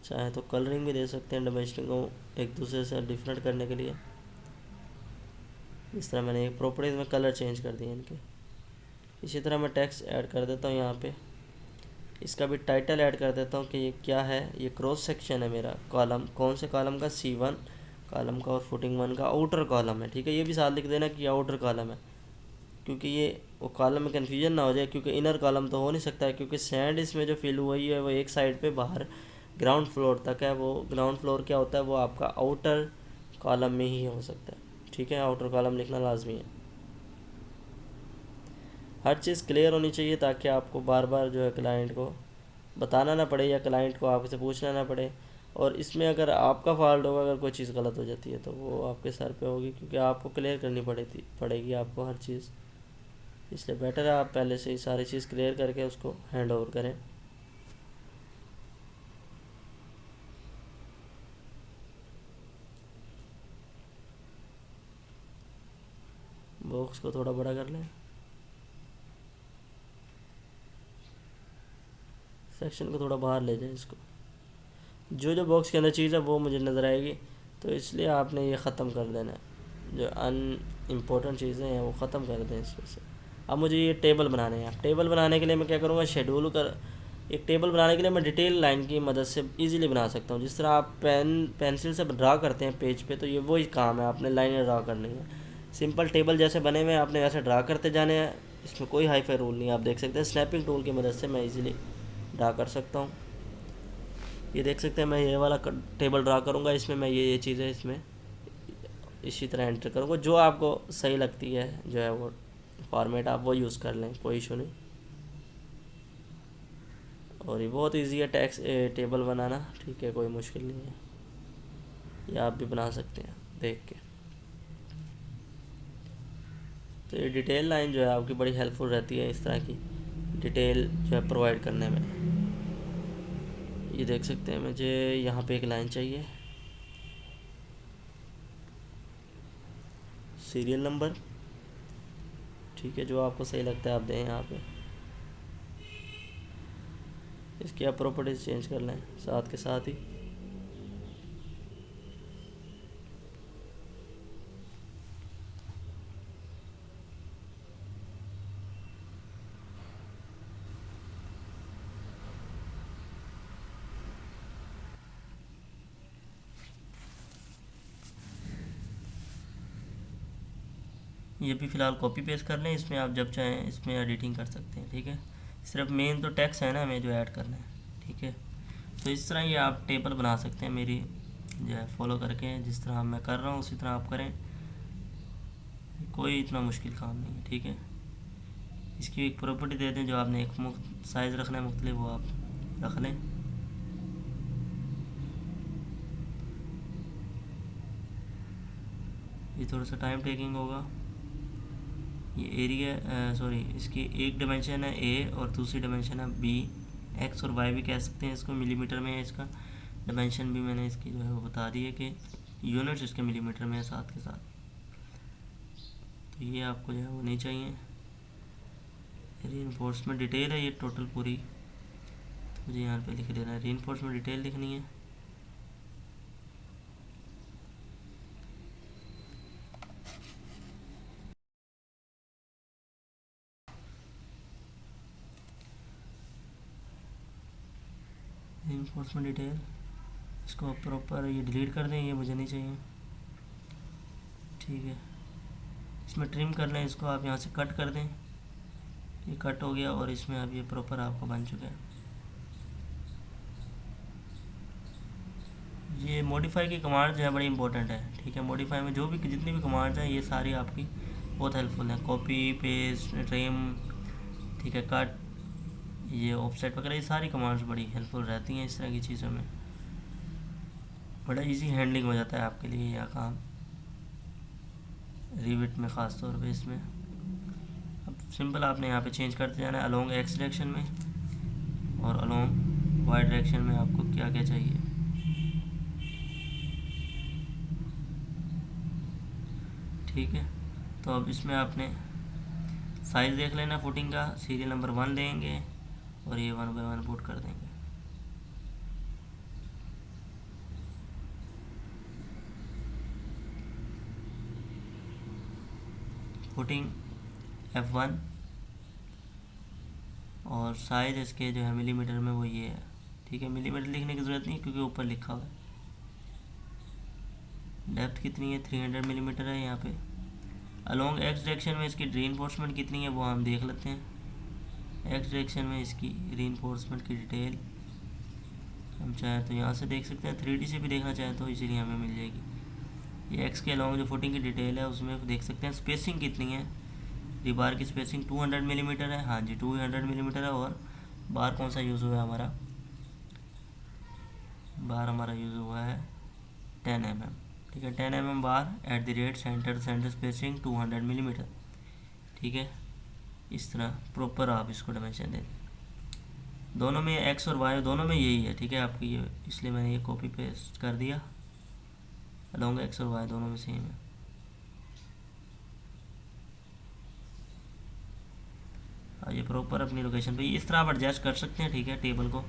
चाहे तो कलरिंग भी दे सकते हैं डायमेंशनिंग को एक दूसरे से डिफरेंट करने के लिए। इस तरह मैंने एक प्रॉपर्टीज़ में कलर चेंज कर दिए इनके। इसी तरह मैं टेक्स्ट ऐड कर देता हूँ यहाँ पे। इसका भी टाइटल ऐड कर देता हूँ कि ये क्या है। ये क्रॉस सेक्शन है मेरा, कॉलम कौन से कॉलम का, C1 कॉलम का, और फुटिंग 1 का आउटर कॉलम है, ठीक है। ये भी साथ लिख देना कि आउटर कॉलम है, क्योंकि ये वो कॉलम में कन्फ्यूजन ना हो जाए। क्योंकि इनर कॉलम तो हो नहीं सकता है, क्योंकि सैंड इसमें जो फिल हुई है वो एक साइड पे बाहर ग्राउंड फ्लोर तक है। वो ग्राउंड फ्लोर क्या होता है, वो आपका आउटर कॉलम में ही हो सकता है, ठीक है। आउटर कॉलम लिखना लाजमी है। हर चीज़ क्लियर होनी चाहिए ताकि आपको बार बार जो है क्लाइंट को बताना ना पड़े, या क्लाइंट को आपसे पूछना ना पड़े। और इसमें अगर आपका फॉल्ट होगा, अगर कोई चीज़ गलत हो जाती है तो वो आपके सर पे होगी, क्योंकि आपको क्लियर करनी पड़ेगी आपको हर चीज़। इसलिए बेटर है आप पहले से ही सारी चीज़ क्लियर करके उसको हैंड ओवर करें। बॉक्स को थोड़ा बड़ा कर लें, सेक्शन को थोड़ा बाहर ले जाएं इसको। जो जो बॉक्स के अंदर चीज़ है वो मुझे नज़र आएगी, तो इसलिए आपने ये ख़त्म कर देना है। जो इम्पोर्टेंट चीज़ें हैं वो ख़त्म कर दें इसमें से। अब मुझे ये टेबल बनाने हैं। टेबल बनाने के लिए मैं क्या करूँगा, शेड्यूल कर एक टेबल बनाने के लिए मैं डिटेल लाइन की मदद से इजीली बना सकता हूँ। जिस तरह आप पेंसिल से ड्रा करते हैं पेज पे, तो ये वही काम है, आपने लाइनें ड्रा करनी है। सिंपल टेबल जैसे बने हुए हैं आपने वैसे ड्रा करते जाने हैं, इसमें कोई हाई फाई रूल नहीं है। आप देख सकते हैं स्नैपिंग टूल की मदद से मैं इजीली ड्रा कर सकता हूँ। ये देख सकते हैं मैं ये वाला टेबल ड्रा करूँगा, इसमें मैं ये चीज़ें इसमें इसी तरह एंटर करूँगा। जो आपको सही लगती है जो है वो फॉर्मेट आप वो यूज़ कर लें, कोई इशू नहीं। और ये बहुत इजी है टैक्स टेबल बनाना, ठीक है, कोई मुश्किल नहीं है। ये आप भी बना सकते हैं देख के। तो ये डिटेल लाइन जो है आपकी बड़ी हेल्पफुल रहती है इस तरह की डिटेल जो है प्रोवाइड करने में। ये देख सकते हैं मुझे यहाँ पे एक लाइन चाहिए, सीरियल नंबर, ठीक है, जो आपको सही लगता है आप दें यहाँ पे। इसकी आप प्रॉपर्टीज चेंज कर लें साथ के साथ ही। ये भी फ़िलहाल कॉपी पेस्ट कर लें, इसमें आप जब चाहें इसमें एडिटिंग कर सकते हैं, ठीक है। सिर्फ मेन तो टेक्स्ट है ना हमें जो ऐड करना है, ठीक है। तो इस तरह ये आप टेबल बना सकते हैं मेरी जो है फॉलो करके, जिस तरह मैं कर रहा हूँ उसी तरह आप करें, कोई इतना मुश्किल काम नहीं है, ठीक है। इसकी एक प्रॉपर्टी दे दें, जो आपने एक साइज़ रखना है मुख्तलिफ वो आप रख लें। ये थोड़ा सा टाइम टेकिंग होगा। ये एरिया सॉरी इसकी एक डिमेंशन है ए और दूसरी डिमेंशन है बी, एक्स और वाई भी कह सकते हैं इसको, मिलीमीटर में है इसका डिमेंशन भी। मैंने इसकी जो है वो बता दी है कि यूनिट्स इसके मिलीमीटर में है साथ के साथ। तो ये आपको जो है वो नहीं चाहिए। रीइंफोर्समेंट डिटेल है ये टोटल पूरी, तो मुझे यहाँ पे लिख देना है, रीइंफोर्समेंट डिटेल लिखनी है। रीइंफोर्समेंट डिटेल, इसको प्रॉपर ये डिलीट कर दें, ये मुझे नहीं चाहिए, ठीक है। इसमें ट्रिम कर लें इसको, आप यहाँ से कट कर दें, ये कट हो गया और इसमें अब ये प्रॉपर आपको बन चुका है। ये मॉडिफाई की कमांड जो है बड़ी इंपॉर्टेंट है, ठीक है। मॉडिफाई में जो भी जितनी भी कमांड्स हैं ये सारी आपकी बहुत हेल्पफुल हैं। कॉपी पेस्ट ट्रिम, ठीक है, कट, ये ऑफसेट वगैरह, ये सारी कमांड्स बड़ी हेल्पफुल रहती हैं इस तरह की चीज़ों में। बड़ा इजी हैंडलिंग हो जाता है आपके लिए यह काम, रिविट में ख़ास तौर पे। इसमें अब सिंपल आपने यहाँ पे चेंज करते जाना है अलोंग एक्स डायरेक्शन में और अलोंग वाई डायरेक्शन में आपको क्या क्या चाहिए, ठीक है। तो अब इसमें आपने साइज़ देख लेना फुटिंग का, सीरियल नंबर 1 देंगे और ये 1 बाय 1 पुट कर देंगे। फुटिंग F1 और साइज़ इसके जो है मिलीमीटर में वो ये है, ठीक है। मिलीमीटर लिखने की ज़रूरत नहीं क्योंकि ऊपर लिखा हुआ है। डेप्थ कितनी है, 300 मिलीमीटर है यहाँ पे। अलोंग एक्स डायरेक्शन में इसकी रीइंफोर्समेंट कितनी है वो हम देख लेते हैं। एक्स डायरेक्शन में इसकी रीइंफोर्समेंट की डिटेल हम चाहें तो यहाँ से देख सकते हैं, 3D से भी देखना चाहें तो इजीली हमें मिल जाएगी। ये एक्स के अलोंग जो फुटिंग की डिटेल है उसमें देख सकते हैं स्पेसिंग कितनी है। रिबार की स्पेसिंग 200 मिलीमीटर है, हाँ जी 200 मिलीमीटर है। और बार कौन सा यूज़ हुआ है हमारा, बार हमारा यूज़ हुआ है 10 mm, ठीक है। 10 mm bar at the rate centre spacing 200 millimetre, ठीक है। इस तरह प्रॉपर आप इसको डायमेंशन दें। दोनों में एक्स और वाई दोनों में यही है, ठीक है आपकी ये, इसलिए मैंने ये कॉपी पेस्ट कर दिया। अलोंग एक्स और वाई दोनों में सेम है। ये प्रॉपर अपनी लोकेशन पे इस तरह आप एडजस्ट कर सकते हैं, ठीक है। टेबल को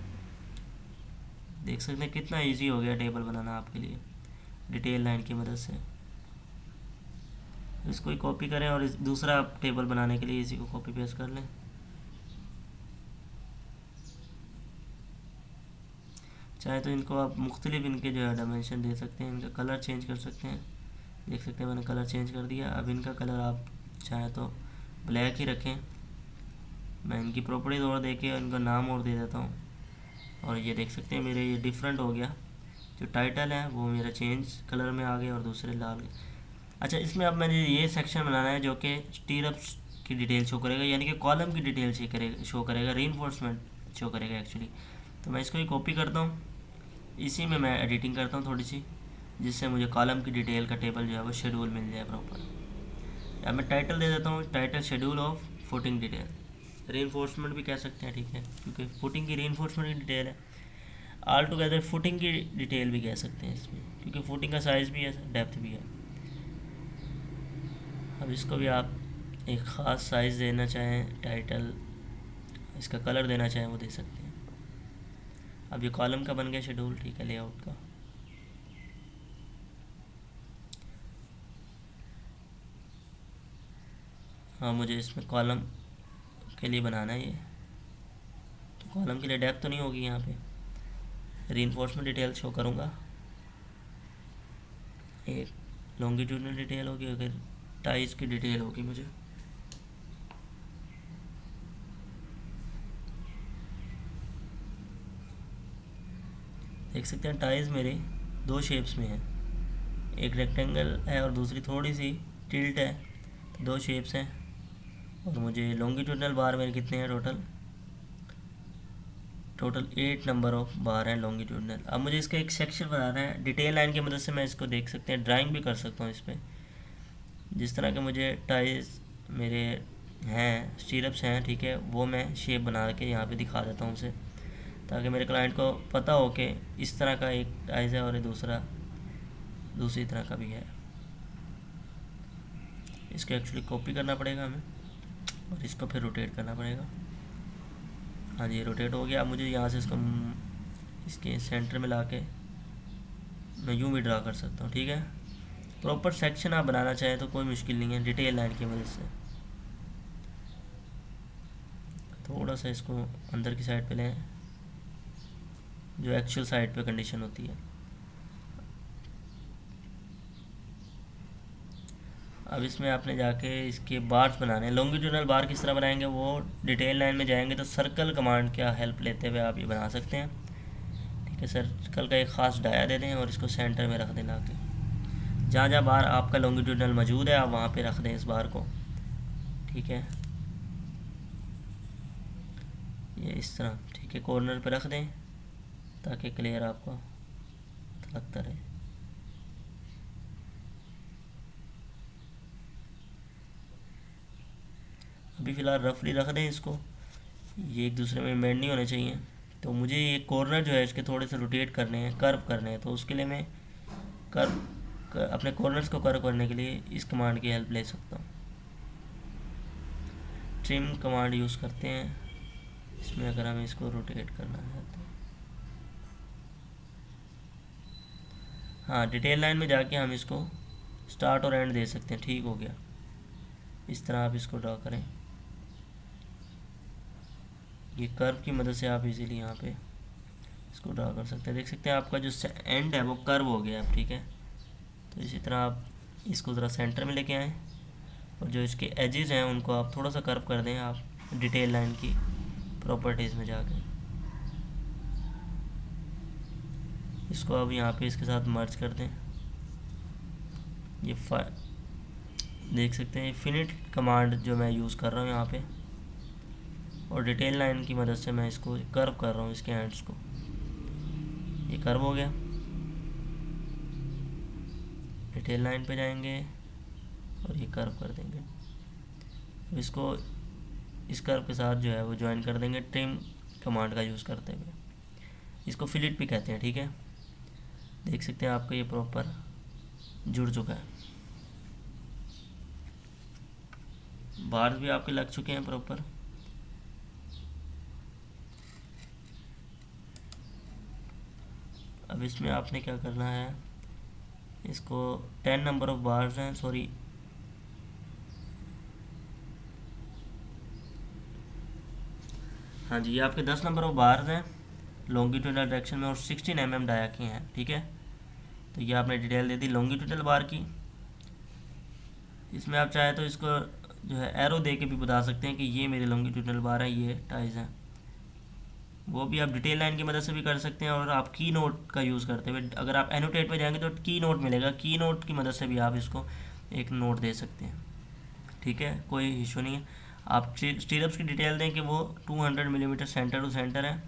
देख सकते हैं कितना इजी हो गया टेबल बनाना आपके लिए डिटेल लाइन की मदद से। इसको ही कॉपी करें और दूसरा टेबल बनाने के लिए इसी को कॉपी पेस्ट कर लें। चाहे तो इनको आप मुख्तलिफ इनके जो है डायमेंशन दे सकते हैं, इनका कलर चेंज कर सकते हैं। देख सकते हैं मैंने कलर चेंज कर दिया। अब इनका कलर आप चाहे तो ब्लैक ही रखें। मैं इनकी प्रॉपर्टीज और दे के इनका नाम और दे देता हूँ। और ये देख सकते हैं मेरे ये डिफरेंट हो गया, जो टाइटल है वो मेरा चेंज कलर में आ गया और दूसरे लाल। अच्छा, इसमें अब मैंने ये सेक्शन बनाना है जो कि स्टीरअप्स की डिटेल शो करेगा, यानी कि कॉलम की डिटेल शो करेगा, रीइंफोर्समेंट शो करेगा एक्चुअली। तो मैं इसको ही कॉपी करता हूँ, इसी में मैं एडिटिंग करता हूँ थोड़ी सी, जिससे मुझे कॉलम की डिटेल का टेबल जो है वो शेड्यूल मिल जाए प्रॉपर। या मैं टाइटल दे देता हूँ, title schedule of footing detail, reinforcement भी कह सकते हैं, ठीक है, क्योंकि फुटिंग की रीइंफोर्समेंट की डिटेल है। ऑल टुगेदर फुटिंग की डिटेल भी कह सकते हैं इसमें, क्योंकि फुटिंग का साइज़ भी है, डेप्थ भी है। अब इसको भी आप एक ख़ास साइज़ देना चाहें, टाइटल, इसका कलर देना चाहें वो दे सकते हैं। अब ये कॉलम का बन गया शेड्यूल, ठीक है, लेआउट का। हाँ, मुझे इसमें कॉलम के लिए बनाना है ये, तो कॉलम के लिए डेप्थ तो नहीं होगी यहाँ पे, रीइंफोर्समेंट डिटेल शो करूँगा, एक लॉन्गिट्यूडनल डिटेल होगी, अगर टाइज की डिटेल होगी मुझे। देख सकते हैं टाइज मेरे दो शेप्स में है, एक रेक्टेंगल है और दूसरी थोड़ी सी टिल्ट है, तो दो शेप्स हैं। और मुझे लॉन्गिट्यूडनल बार मेरे कितने हैं टोटल 8 नंबर ऑफ बार हैं लॉन्गिट्यूडनल। अब मुझे इसका एक सेक्शन बनाना है, डिटेल लाइन की मदद से मैं इसको देख सकते हैं ड्राइंग भी कर सकता हूँ इस पर। जिस तरह के मुझे टाइज मेरे हैं, स्टीरअप्स हैं, ठीक है, वो मैं शेप बना के यहाँ पे दिखा देता हूँ उसे, ताकि मेरे क्लाइंट को पता हो कि इस तरह का एक टाइज है और ये दूसरी तरह का भी है। इसको एक्चुअली कॉपी करना पड़ेगा हमें और इसको फिर रोटेट करना पड़ेगा। हाँ जी, रोटेट हो गया। अब मुझे यहाँ से इसके सेंटर में ला के मैं यूँ भी ड्रा कर सकता हूँ, ठीक है। प्रॉपर सेक्शन आप बनाना चाहें तो कोई मुश्किल नहीं है, डिटेल लाइन की मदद से। थोड़ा सा इसको अंदर की साइड पे लें, जो एक्चुअल साइड पे कंडीशन होती है। अब इसमें आपने जाके इसके बार्स बनाने हैं। लॉन्गिट्यूडनल बार किस तरह बनाएंगे वो डिटेल लाइन में जाएंगे तो सर्कल कमांड का हेल्प लेते हुए आप ये बना सकते हैं, ठीक है। सर्कल का एक ख़ास डाया दे दें और इसको सेंटर में रख देना आके, जहाँ जहाँ बार आपका लॉन्गिट्यूडनल मौजूद है आप वहाँ पे रख दें इस बार को, ठीक है। ये इस तरह, ठीक है, कॉर्नर पे रख दें ताकि क्लियर आपको लगता रहे। अभी फ़िलहाल रफली रख दें इसको, ये एक दूसरे में मेड नहीं होने चाहिए। तो मुझे ये कॉर्नर जो है इसके थोड़े से रोटेट करने हैं, कर्व करने हैं, तो उसके लिए मैं अपने कॉर्नर्स को कर्व करने के लिए इस कमांड की हेल्प ले सकता हूँ। ट्रिम कमांड यूज़ करते हैं इसमें, अगर हमें इसको रोटेट करना है तो। हाँ, डिटेल लाइन में जाके हम इसको स्टार्ट और एंड दे सकते हैं, ठीक हो गया। इस तरह आप इसको ड्रा करें, ये कर्व की मदद से आप इजीली यहाँ पे इसको ड्रा कर सकते हैं। देख सकते हैं आपका जो एंड है वो कर्व हो गया अब, ठीक है। तो इसी तरह आप इसको ज़रा सेंटर में लेके आएँ और जो इसके एजेस हैं उनको आप थोड़ा सा कर्व कर दें आप डिटेल लाइन की प्रॉपर्टीज़ में जाके। इसको अब यहाँ पे इसके साथ मर्ज कर दें। ये देख सकते हैं फिनिट कमांड जो मैं यूज़ कर रहा हूँ यहाँ पे, और डिटेल लाइन की मदद से मैं इसको कर्व कर रहा हूँ इसके एंड्स को। ये कर्व हो गया। डिटेल लाइन पे जाएंगे और ये कर्व कर देंगे। अब इसको इस कर्व के साथ जो है वो ज्वाइन कर देंगे ट्रिम कमांड का यूज़ करते हुए। इसको फिलिट भी कहते हैं, ठीक है। देख सकते हैं आपका ये प्रॉपर जुड़ चुका है, बार्स भी आपके लग चुके हैं प्रॉपर। अब इसमें आपने क्या करना है, इसको 10 नंबर ऑफ बार्स हैं, सॉरी हाँ जी, ये आपके 10 नंबर ऑफ बार्स हैं लॉन्गिट्यूडल डायरेक्शन में और 16 mm डाया के हैं, ठीक है। तो ये आपने डिटेल दे दी लॉन्गिट्यूडल बार की। इसमें आप चाहे तो इसको जो है एरो दे के भी बता सकते हैं कि ये मेरे लॉन्गिट्यूडल बार है, ये टाइज हैं। वो भी आप डिटेल लाइन की मदद से भी कर सकते हैं, और आप की नोट का यूज़ करते हुए अगर आप एनोटेट पे जाएंगे तो की नोट मिलेगा, की नोट की मदद से भी आप इसको एक नोट दे सकते हैं, ठीक है, कोई इशू नहीं है। आप स्टीरअप्स की डिटेल दें कि वो 200 मिलीमीटर सेंटर टू सेंटर है।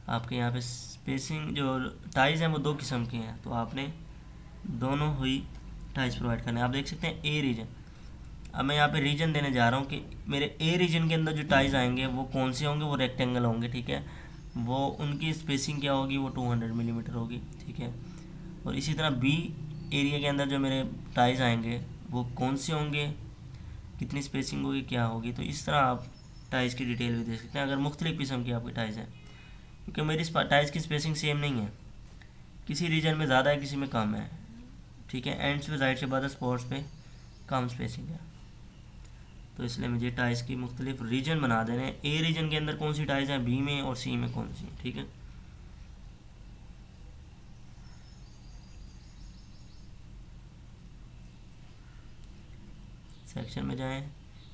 आपके यहाँ पे स्पेसिंग जो टाइज हैं वो दो किस्म के हैं, तो आपने दोनों हुई टाइज प्रोवाइड करने। आप देख सकते हैं ए रीजन। अब मैं यहाँ पे रीजन देने जा रहा हूँ कि मेरे ए रीजन के अंदर जो टाइज आएंगे वो कौन से होंगे, वो रेक्टेंगल होंगे, ठीक है। वो उनकी स्पेसिंग क्या होगी, वो 200 मिलीमीटर होगी, ठीक है। और इसी तरह बी एरिया के अंदर जो मेरे टाइज आएंगे वो कौन से होंगे, कितनी स्पेसिंग होगी, क्या होगी। तो इस तरह आप टाइज की डिटेल भी दे सकते हैं अगर मुख्तलिफ किस्म की आपकी टाइज है, क्योंकि मेरी टाइज की स्पेसिंग सेम नहीं है, किसी रीजन में ज़्यादा है किसी में कम है, ठीक है। एंड्स पे जाहिर से बात है स्पॉट्स पे कम स्पेसिंग है, तो इसलिए मुझे टाइज की मुख्तलिफ रीजन बना देने हैं। ए रीजन के अंदर कौन सी टाइज है, बी में और सी में कौन सी, ठीक है। सेक्शन में जाएं,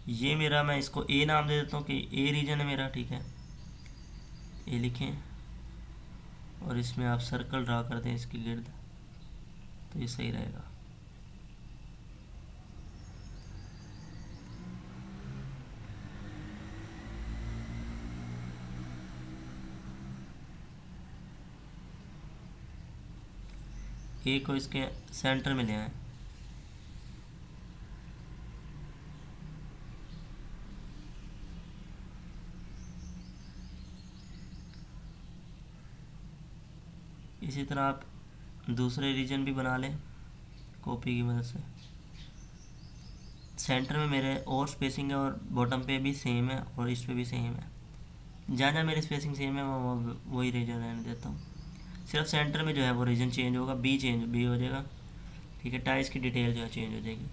ये मेरा, मैं इसको ए नाम दे देता हूँ कि ए रीजन है मेरा, ठीक है। ए लिखें और इसमें आप सर्कल ड्रा कर दें इसकी गिर्द, तो ये सही रहेगा। ए को इसके सेंटर में ले आए, इसी तरह आप दूसरे रीजन भी बना लें कॉपी की मदद से। सेंटर में मेरे और स्पेसिंग है और बॉटम पे भी सेम है और इस पे भी सेम है, जहाँ जहाँ मेरी स्पेसिंग सेम है मैं वही रीजन रहने देता हूँ। सिर्फ सेंटर में जो है वो रीजन चेंज होगा, बी हो जाएगा, ठीक है। टाइज की डिटेल जो है चेंज हो जाएगी।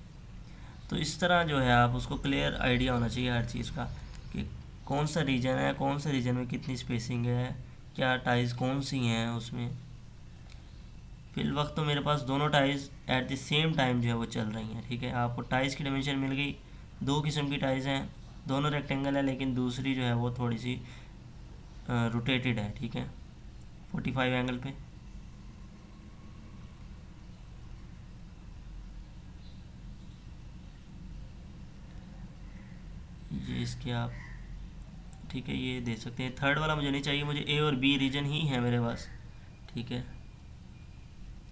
तो इस तरह जो है आप उसको क्लियर आइडिया होना चाहिए हर चीज़ का कि कौन सा रीजन है, कौन सा रीजन में कितनी स्पेसिंग है, क्या टाइज कौन सी हैं उसमें। फिल वक्त तो मेरे पास दोनों ties at the same time जो है वो चल रही हैं, ठीक है। आपको टाइज की डायमेंशन मिल गई, दो किस्म की टाइज हैं, दोनों रेक्टेंगल है, लेकिन दूसरी जो है वो थोड़ी सी रोटेटेड है, ठीक है, 45 एंगल पे। ये इसके आप, ठीक है, ये दे सकते हैं। थर्ड वाला मुझे नहीं चाहिए, मुझे ए और बी रीजन ही है मेरे पास, ठीक है।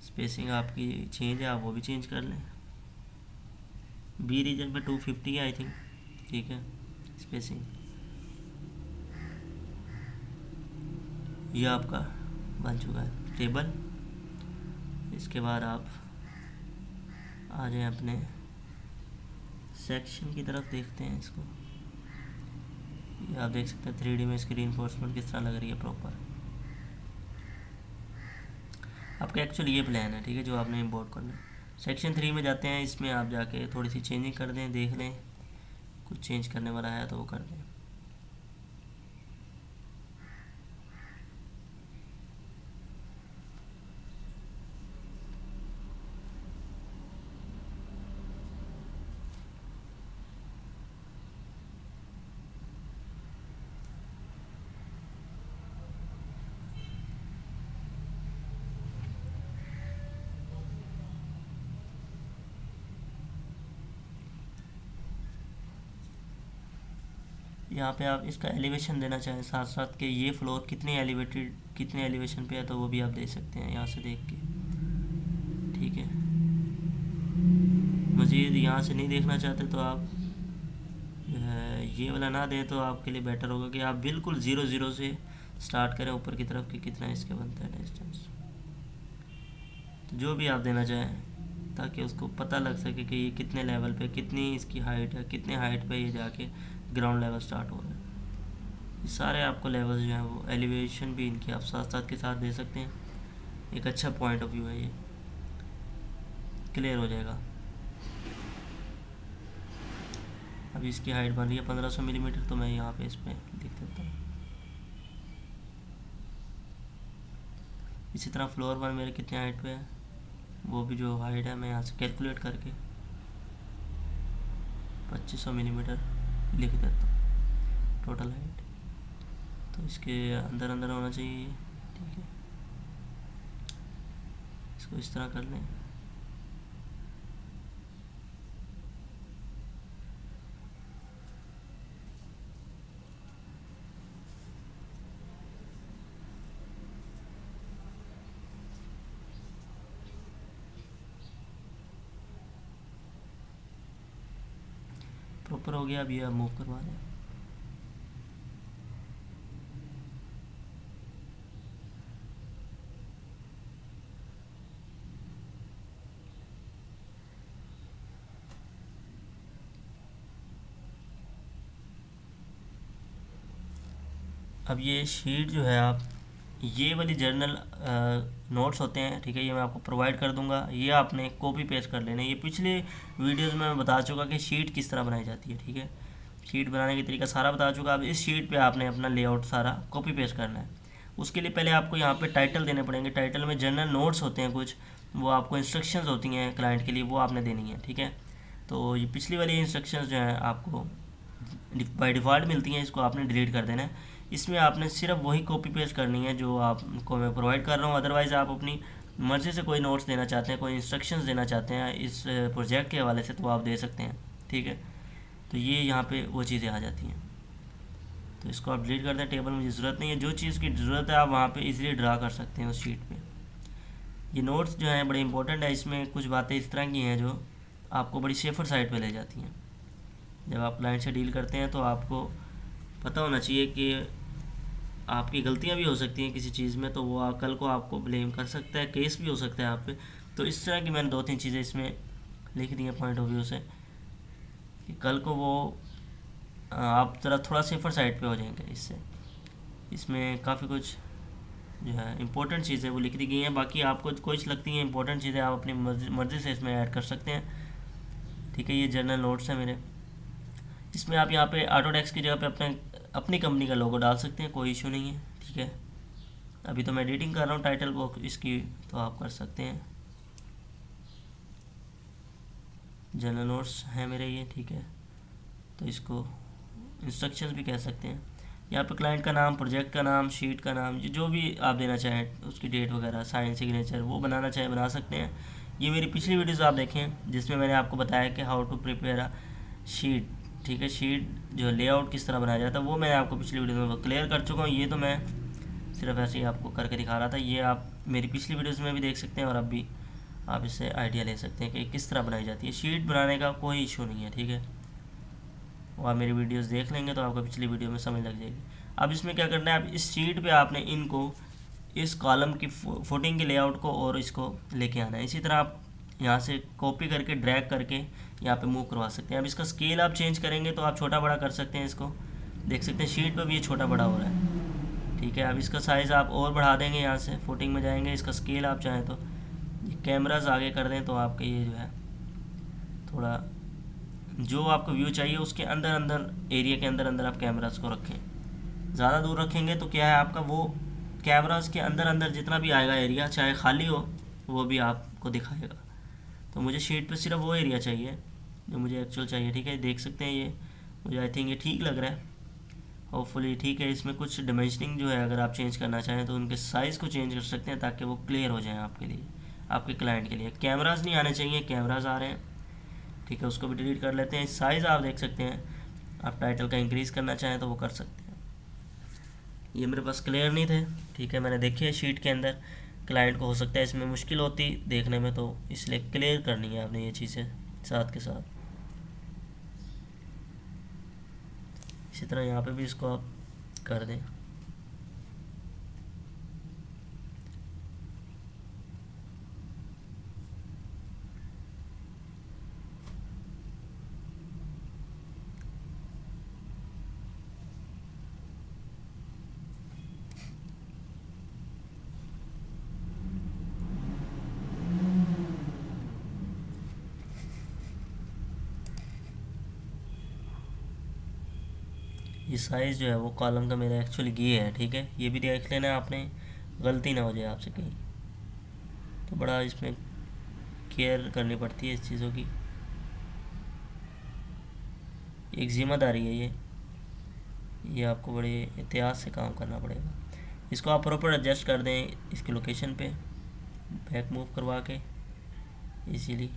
स्पेसिंग आपकी चेंज है, आप वो भी चेंज कर लें। बी रीजन पे 250 है आई थिंक, ठीक है। स्पेसिंग ये आपका बन चुका है टेबल। इसके बाद आप आ जाएं अपने सेक्शन की तरफ, देखते हैं इसको। ये आप देख सकते हैं 3D में इसकी रीइंफोर्समेंट किस तरह लग रही है प्रॉपर। आपका एक्चुअली ये प्लान है, ठीक है, जो आपने इम्पोर्ट करना है। सेक्शन 3 में जाते हैं, इसमें आप जाके थोड़ी सी चेंजिंग कर दें, देख लें कुछ चेंज करने वाला है तो वो कर दें। यहाँ पे आप इसका एलिवेशन देना चाहें साथ साथ कि ये फ्लोर कितने एलिवेशन पे है, तो वो भी आप दे सकते हैं यहाँ से देख के, ठीक है। मज़ीद यहाँ से नहीं देखना चाहते तो आप ये वाला ना दें, तो आपके लिए बेटर होगा कि आप बिल्कुल 0 से स्टार्ट करें ऊपर की तरफ कि कितना इसके बनता है डिस्टेंस, तो जो भी आप देना चाहें ताकि उसको पता लग सके कि ये कितने लेवल पे, कितनी इसकी हाइट है, कितने हाइट पे ये जाके ग्राउंड लेवल स्टार्ट हो रहा है। ये सारे आपको लेवल्स जो हैं वो एलिवेशन भी इनकी आप साथ साथ के साथ दे सकते हैं। एक अच्छा पॉइंट ऑफ व्यू है, ये क्लियर हो जाएगा। अभी इसकी हाइट बन रही है 1500 मिलीमीटर, तो मैं यहाँ पे इस पर लिख देता हूँ। इसी तरह फ्लोर वन मेरे कितने हाइट पे है, वो भी जो हाइट है मैं यहाँ से कैलकुलेट करके 2500 मिलीमीटर लिख देता हूँ टोटल हाइट। तो इसके अंदर अंदर होना चाहिए, ठीक है। इसको इस तरह कर लें। प्रॉपर हो गया। अभी अब मूव करवा दें। अब ये शीट जो है, आप ये वाली जर्नल नोट्स होते हैं, ठीक है, ये मैं आपको प्रोवाइड कर दूंगा। ये आपने कॉपी पेस्ट कर लेना है। ये पिछले वीडियोस में मैं बता चुका कि शीट किस तरह बनाई जाती है, ठीक है। शीट बनाने का तरीका सारा बता चुका। अब इस शीट पे आपने अपना लेआउट सारा कॉपी पेस्ट करना है। उसके लिए पहले आपको यहाँ पे टाइटल देने पड़ेंगे। टाइटल में जर्नल नोट्स होते हैं कुछ, वो आपको इंस्ट्रक्शंस होती हैं क्लाइंट के लिए, वो आपने देनी है, ठीक है। तो ये पिछली वाली इंस्ट्रक्शंस जो हैं आपको बाय डिफ़ॉल्ट मिलती हैं, इसको आपने डिलीट कर देना है। इसमें आपने सिर्फ वही कॉपी पेस्ट करनी है जो आपको मैं प्रोवाइड कर रहा हूँ। अदरवाइज़ आप अपनी मर्ज़ी से कोई नोट्स देना चाहते हैं, कोई इंस्ट्रक्शंस देना चाहते हैं इस प्रोजेक्ट के हवाले से, तो आप दे सकते हैं, ठीक है। तो ये यहाँ पे वो चीज़ें आ जाती हैं। तो इसको आप डिलीट कर दें। टेबल मुझे ज़रूरत नहीं है। जो चीज़ की ज़रूरत है आप वहाँ पे इजीली ड्रा कर सकते हैं उस शीट पे। ये नोट्स जो हैं बड़े इंपॉर्टेंट है। इसमें कुछ बातें इस तरह की हैं जो आपको बड़ी सेफर साइड पे ले जाती हैं। जब आप क्लाइंट से डील करते हैं तो आपको पता होना चाहिए कि आपकी गलतियां भी हो सकती हैं किसी चीज़ में, तो वो कल को आपको ब्लेम कर सकता है, केस भी हो सकता है आप पे। तो इस तरह की मैंने 2-3 चीज़ें इसमें लिख दी हैं पॉइंट ऑफ व्यू से, कि कल को वो आप ज़रा थोड़ा सेफर साइड पे हो जाएंगे इससे। इसमें काफ़ी कुछ जो है इंपॉर्टेंट चीज़ें वो लिख दी गई हैं। बाकी आपको कुछ लगती हैं इंपॉर्टेंट चीज़ें, आप अपनी मर्ज़ी से इसमें ऐड कर सकते हैं, ठीक है। ये जर्नल नोट्स हैं मेरे। इसमें आप यहाँ पे ऑटोडेस्क की जगह पे अपनी कंपनी का लोगो डाल सकते हैं, कोई इशू नहीं है, ठीक है। अभी तो मैं एडिटिंग कर रहा हूँ टाइटल बॉक्स इसकी, तो आप कर सकते हैं। जनरल नोट्स हैं मेरे ये, ठीक है। तो इसको इंस्ट्रक्शंस भी कह सकते हैं। यहाँ पे क्लाइंट का नाम, प्रोजेक्ट का नाम, शीट का नाम, जो भी आप देना चाहें, उसकी डेट वगैरह, साइन सिग्नेचर, वो बनाना चाहें बना सकते हैं। ये मेरी पिछली वीडियोस आप देखें जिसमें मैंने आपको बताया कि how to prepare a sheet, ठीक है। शीट जो लेआउट किस तरह बनाया जाता है वो मैंने आपको पिछली वीडियो में क्लियर कर चुका हूँ। ये तो मैं सिर्फ ऐसे ही आपको करके दिखा रहा था। ये आप मेरी पिछली वीडियोस में भी देख सकते हैं और अब भी आप इससे आइडिया ले सकते हैं कि किस तरह बनाई जाती है। शीट बनाने का कोई इशू नहीं है, ठीक है। वो आप मेरी वीडियोस देख लेंगे तो आपको पिछली वीडियो में समझ लग जाएगी। अब इसमें क्या करना है, अब इस शीट पे आपने इनको इस कॉलम की फुटिंग के लेआउट को और इसको लेके आना है। इसी तरह आप यहाँ से कॉपी करके ड्रैग करके यहाँ पे मूव करवा सकते हैं। अब इसका स्केल आप चेंज करेंगे तो आप छोटा बड़ा कर सकते हैं। इसको देख सकते हैं शीट पर भी ये छोटा बड़ा हो रहा है, ठीक है। अब इसका साइज़ आप और बढ़ा देंगे, यहाँ से फुटिंग में जाएंगे, इसका स्केल आप चाहें तो कैमराज आगे कर दें तो आपका ये जो है थोड़ा जो आपको व्यू चाहिए उसके अंदर अंदर एरिया के अंदर अंदर आप कैमरास को रखें। ज़्यादा दूर रखेंगे तो क्या है, आपका वो कैमरास के अंदर अंदर जितना भी आएगा एरिया, चाहे खाली हो, वो भी आपको दिखाएगा। तो मुझे शीट पे सिर्फ वो एरिया चाहिए जो मुझे एक्चुअल चाहिए, ठीक है। देख सकते हैं ये मुझे आई थिंक ये ठीक लग रहा है, होपफुली ठीक है। इसमें कुछ डिमेंशनिंग जो है अगर आप चेंज करना चाहें तो उनके साइज़ को चेंज कर सकते हैं ताकि वो क्लियर हो जाए आपके लिए, आपके क्लाइंट के लिए। कैमरास नहीं आने चाहिए, कैमरास आ रहे हैं, ठीक है। उसको भी डिलीट कर लेते हैं। साइज़ आप देख सकते हैं, आप टाइटल का इंक्रीज़ करना चाहें तो वो कर सकते हैं। ये मेरे पास क्लियर नहीं थे, ठीक है। मैंने देखे शीट के अंदर, क्लाइंट को हो सकता है इसमें मुश्किल होती देखने में, तो इसलिए क्लियर करनी है आपने ये चीज़ें साथ के साथ। इसी तरह यहाँ पे भी इसको आप कर दें। ये साइज़ जो है वो कॉलम का मेरा एक्चुअली ये है, ठीक है। ये भी देख लेना आपने, गलती ना हो जाए आपसे कहीं। तो बड़ा इसमें केयर करनी पड़ती है इस चीज़ों की, एक जिम्मेदारी है ये आपको बड़े एहतियात से काम करना पड़ेगा। इसको आप प्रॉपर एडजस्ट कर दें इसकी लोकेशन पे, बैक मूव करवा के इजीली।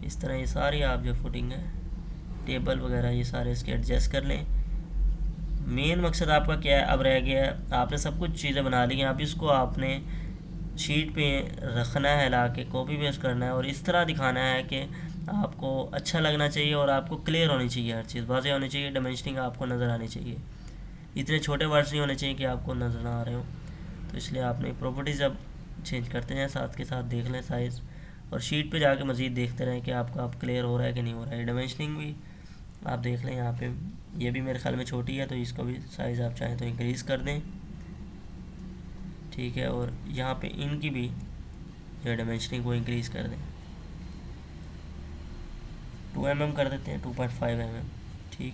इस तरह ये सारी आप जो फुटिंग है, टेबल वगैरह, ये सारे इसके एडजस्ट कर लें। मेन मकसद आपका क्या है, अब रह गया है, आपने सब कुछ चीज़ें बना ली हैं, अब इसको आपने शीट पे रखना है, ला के कॉपी पेस्ट करना है और इस तरह दिखाना है कि आपको अच्छा लगना चाहिए और आपको क्लियर होनी चाहिए, हर चीज़ वाज़ेह होनी चाहिए, डायमेंशनिंग आपको नज़र आनी चाहिए। इतने छोटे वर्ड्स नहीं होने चाहिए कि आपको नज़र ना आ रहे हो। तो इसलिए आपने प्रॉपर्टीज़ अब चेंज करते जाएँ, साथ के साथ देख लें साइज़, और शीट पे जाके मज़ीद देखते रहें कि आपका आप क्लियर हो रहा है कि नहीं हो रहा है। डायमेंशनिंग भी आप देख लें यहाँ पे, ये भी मेरे ख्याल में छोटी है, तो इसको भी साइज़ आप चाहें तो इंक्रीज़ कर दें, ठीक है। और यहाँ पे इनकी भी जो डायमेंशनिंग को इंक्रीज़ कर दें, 2 mm कर देते हैं, 2.5 mm, ठीक।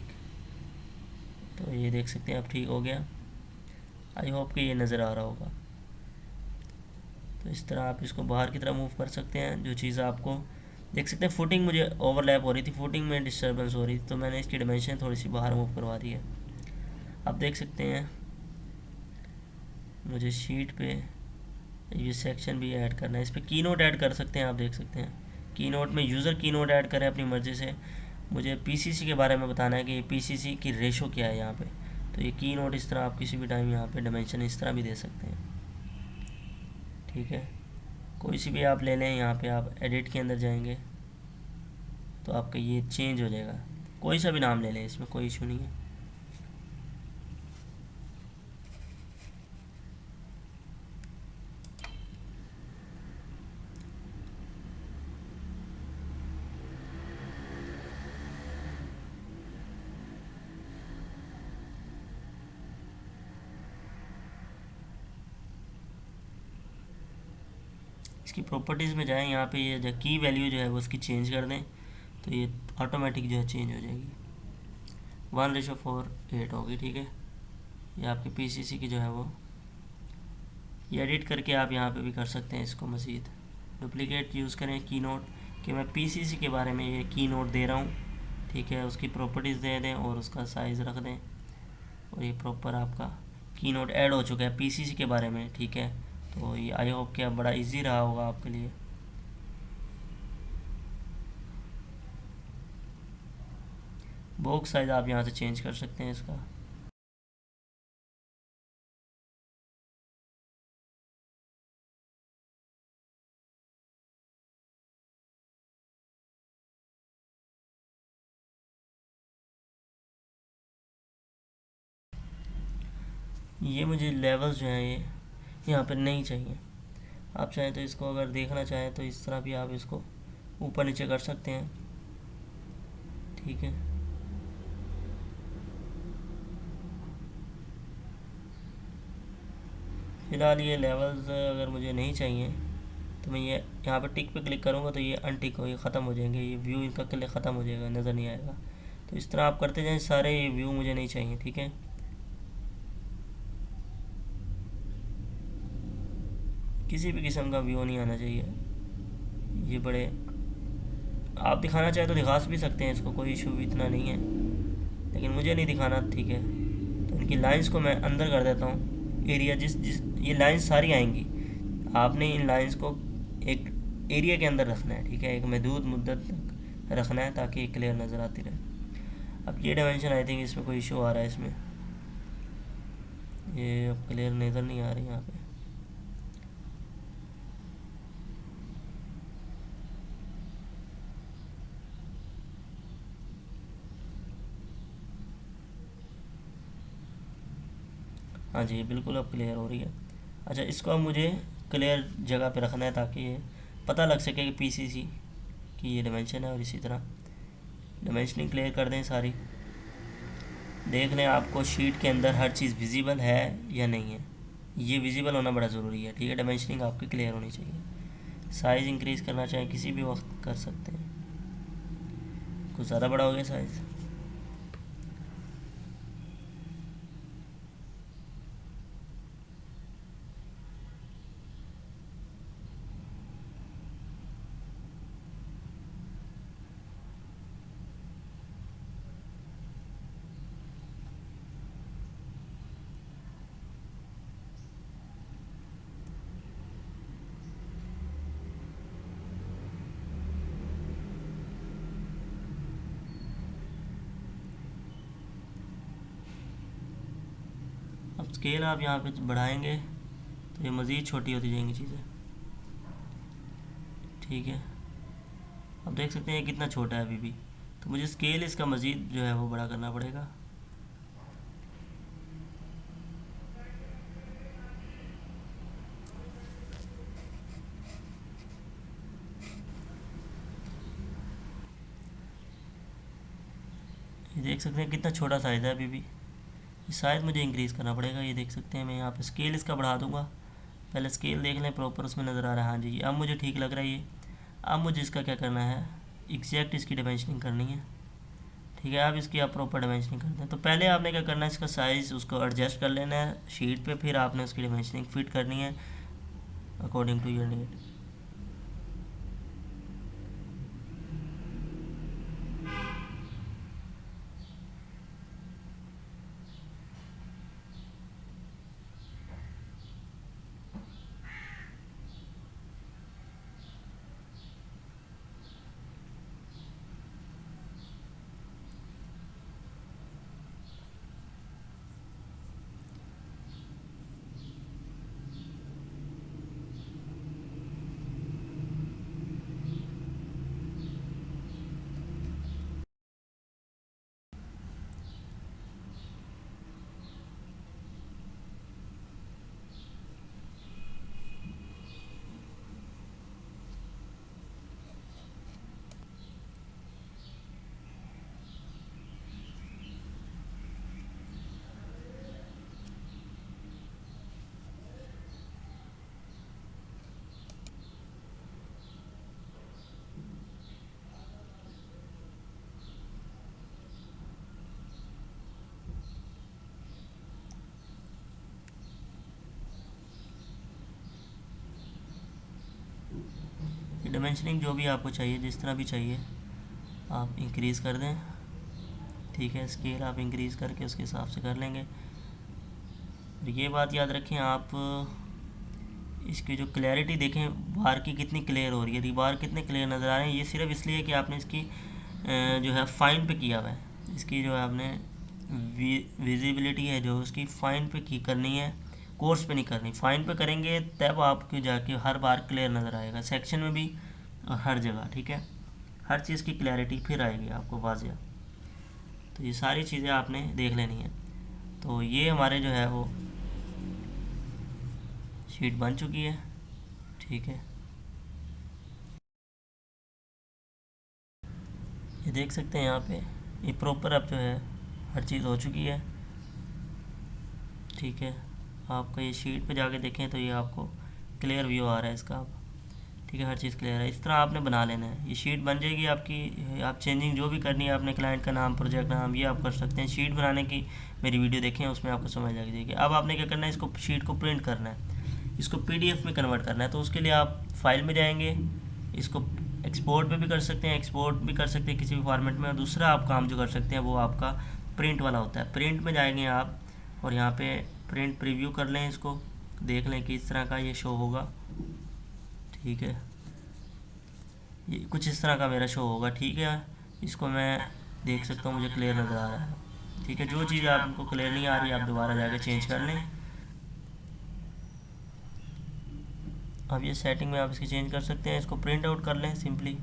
तो ये देख सकते हैं अब ठीक हो गया। आई होप कि ये नज़र आ रहा होगा। तो इस तरह आप इसको बाहर की तरफ मूव कर सकते हैं। जो चीज़ आपको देख सकते हैं, फुटिंग मुझे ओवरलैप हो रही थी, फुटिंग में डिस्टर्बेंस हो रही थी, तो मैंने इसकी डायमेंशन थोड़ी सी बाहर मूव करवा दी है। आप देख सकते हैं मुझे शीट पे ये सेक्शन भी ऐड करना है, इस पर की नोट ऐड कर सकते हैं। आप देख सकते हैं की नोट में यूज़र की नोट ऐड करें अपनी मर्ज़ी से। मुझे पीसीसी के बारे में बताना है कि पीसीसी की रेशो क्या है यहाँ पे, तो ये की नोट इस तरह आप किसी भी टाइम यहाँ पे डायमेंशन इस तरह भी दे सकते हैं, ठीक है। कोई सी भी आप ले लें, यहाँ पे आप एडिट के अंदर जाएंगे तो आपका ये चेंज हो जाएगा। कोई सा भी नाम ले लें, इसमें कोई इशू नहीं है। इसकी प्रॉपर्टीज़ में जाएं, यहाँ पे ये जो की वैल्यू जो है वो उसकी चेंज कर दें, तो ये ऑटोमेटिक जो है चेंज हो जाएगी, 1:4:8 होगी, ठीक है। ये आपके पीसीसी की जो है वो, ये एडिट करके आप यहाँ पे भी कर सकते हैं इसको मज़ीद। डुप्लीकेट यूज़ करें की नोट, कि मैं पीसीसी के बारे में ये की नोट दे रहा हूँ, ठीक है। उसकी प्रॉपर्टीज़ दे दें और उसका साइज़ रख दें, और ये प्रॉपर आपका की नोट ऐड हो चुका है पीसीसी के बारे में, ठीक है। तो ये आई होप कि अब बड़ा इजी रहा होगा आपके लिए। बॉक्स साइज़ आप यहाँ से चेंज कर सकते हैं इसका। ये मुझे लेवल्स जो हैं ये यहाँ पर नहीं चाहिए। आप चाहें तो इसको अगर देखना चाहें तो इस तरह भी आप इसको ऊपर नीचे कर सकते हैं, ठीक है। फ़िलहाल ये लेवल्स अगर मुझे नहीं चाहिए तो मैं ये यहाँ पर टिक पे क्लिक करूँगा तो ये अनटिक हो, ये ख़त्म हो जाएंगे, ये व्यू इनका क्लिक ख़त्म हो जाएगा, नज़र नहीं आएगा। तो इस तरह आप करते जाएं सारे, ये व्यू मुझे नहीं चाहिए, ठीक है। किसी भी किस्म का व्यू नहीं आना चाहिए। ये बड़े आप दिखाना चाहें तो दिखा भी सकते हैं इसको, कोई इशू भी इतना नहीं है, लेकिन मुझे नहीं दिखाना, ठीक है। तो इनकी लाइंस को मैं अंदर कर देता हूँ, एरिया जिस जिस ये लाइंस सारी आएंगी, आपने इन लाइंस को एक एरिया के अंदर रखना है, ठीक है, एक महदूद मुद्दत तक रखना है ताकि ये क्लियर नज़र आती रहे। अब ये डायमेंशन आई थिंक इसमें कोई इशू आ रहा है, इसमें ये अब क्लियर नज़र नहीं आ रही यहाँ पे। हाँ जी, बिल्कुल अब क्लियर हो रही है। अच्छा, इसको अब मुझे क्लियर जगह पे रखना है ताकि ये पता लग सके कि पीसीसी की ये डायमेंशन है, और इसी तरह डायमेंशनिंग क्लियर कर दें सारी। देख लें आपको शीट के अंदर हर चीज़ विजिबल है या नहीं है, ये विजिबल होना बड़ा ज़रूरी है, ठीक है। डायमेंशनिंग आपकी क्लियर होनी चाहिए। साइज़ इंक्रीज़ करना चाहें किसी भी वक्त कर सकते हैं। कुछ ज़्यादा बड़ा हो गया साइज़। अब स्केल आप यहाँ पे बढ़ाएंगे तो ये मज़ीद छोटी होती जाएंगी चीज़ें। ठीक है, अब देख सकते हैं कितना छोटा है अभी भी, तो मुझे स्केल इसका मज़ीद जो है वो बड़ा करना पड़ेगा। ये देख सकते हैं कितना छोटा साइज़ है अभी भी, ये साइज़ मुझे इंक्रीज़ करना पड़ेगा। ये देख सकते हैं मैं यहाँ पे स्केल इसका बढ़ा दूंगा। पहले स्केल देख लें प्रॉपर, उसमें नज़र आ रहा है। हाँ जी, अब मुझे ठीक लग रहा है ये। अब मुझे इसका क्या करना है, एग्जैक्ट इसकी डायमेंशनिंग करनी है। ठीक है, अब इसकी आप प्रॉपर डायमेंशनिंग करते हैं। तो पहले आपने क्या करना है, इसका साइज़ उसको एडजस्ट कर लेना है शीट पे, फिर आपने उसकी डायमेंशनिंग फिट करनी है according to your need. Dimensioning जो भी आपको चाहिए, जिस तरह भी चाहिए आप इंक्रीज़ कर दें। ठीक है, स्केल आप इंक्रीज़ करके उसके हिसाब से कर लेंगे। और ये बात याद रखें आप, इसकी जो क्लैरिटी देखें बार की कितनी क्लियर हो रही है, रिबार कितने क्लियर नज़र आ रहे हैं। ये सिर्फ इसलिए कि आपने इसकी जो है फाइन पे किया हुआ है। इसकी जो है आपने विजिबिलिटी है जो उसकी फाइन पे की करनी है, कोर्स पे नहीं करनी। फाइन पे करेंगे तब आपको जाके हर बार क्लियर नज़र आएगा, सेक्शन में भी और हर जगह। ठीक है, हर चीज़ की क्लैरिटी फिर आएगी आपको वाज़िया। तो ये सारी चीज़ें आपने देख लेनी है। तो ये हमारे जो है वो शीट बन चुकी है। ठीक है, ये देख सकते हैं यहाँ पे ये प्रॉपर अब जो है हर चीज़ हो चुकी है। ठीक है, आपका ये शीट पे जाके देखें तो ये आपको क्लियर व्यू आ रहा है इसका। आप ठीक है, हर चीज़ क्लियर है। इस तरह आपने बना लेना है, ये शीट बन जाएगी आपकी। आप चेंजिंग जो भी करनी है आपने, क्लाइंट का नाम, प्रोजेक्ट नाम, ये आप कर सकते हैं। शीट बनाने की मेरी वीडियो देखें, उसमें आपको समझ आ जाएगी। अब आपने क्या करना है, इसको शीट को प्रिंट करना है, इसको PDF में कन्वर्ट करना है। तो उसके लिए आप फाइल में जाएंगे, इसको एक्सपोर्ट में भी कर सकते हैं, एक्सपोर्ट भी कर सकते हैं किसी भी फॉर्मेट में। और दूसरा आप काम जो कर सकते हैं वो आपका प्रिंट वाला होता है। प्रिंट में जाएंगे आप और यहाँ पे प्रिंट प्रीव्यू कर लें, इसको देख लें कि इस तरह का ये शो होगा। ठीक है, ये कुछ इस तरह का मेरा शो होगा। ठीक है, इसको मैं देख सकता हूँ, मुझे क्लियर नज़र आ रहा है। ठीक है, जो चीज़ आपको क्लियर नहीं आ रही आप दोबारा जाके चेंज कर लें। अब ये सेटिंग में आप इसकी चेंज कर सकते हैं। इसको प्रिंट आउट कर लें, सिंपली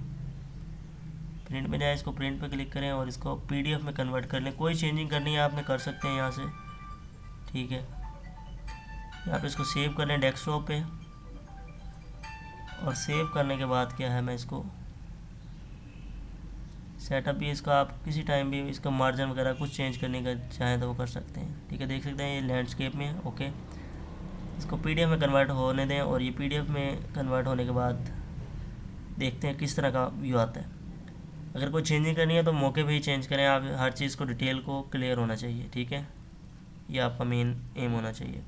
प्रिंट में जाए, इसको प्रिंट पे क्लिक करें और इसको PDF में कन्वर्ट कर लें। कोई चेंजिंग करनी है आपने कर सकते हैं यहाँ से। ठीक है, यहाँ पे इसको सेव कर लें डेस्कटॉप पे। और सेव करने के बाद क्या है, मैं इसको सेटअप भी इसका आप किसी टाइम भी इसका मार्जिन वगैरह कुछ चेंज करने का चाहें तो वो कर सकते हैं। ठीक है, देख सकते हैं ये लैंडस्केप में। ओके, इसको PDF में कन्वर्ट होने दें और ये PDF में कन्वर्ट होने के बाद देखते हैं किस तरह का व्यू आता है। अगर कोई चेंजिंग करनी है तो मौके पे ही चेंज करें, आप हर चीज़ को डिटेल को क्लियर होना चाहिए, ठीक है, ये आपका मेन एम होना चाहिए।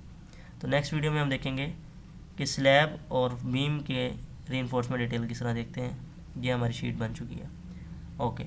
तो नेक्स्ट वीडियो में हम देखेंगे कि स्लैब और बीम के रीइंफोर्समेंट डिटेल किस तरह देखते हैं। ये हमारी शीट बन चुकी है। ओके।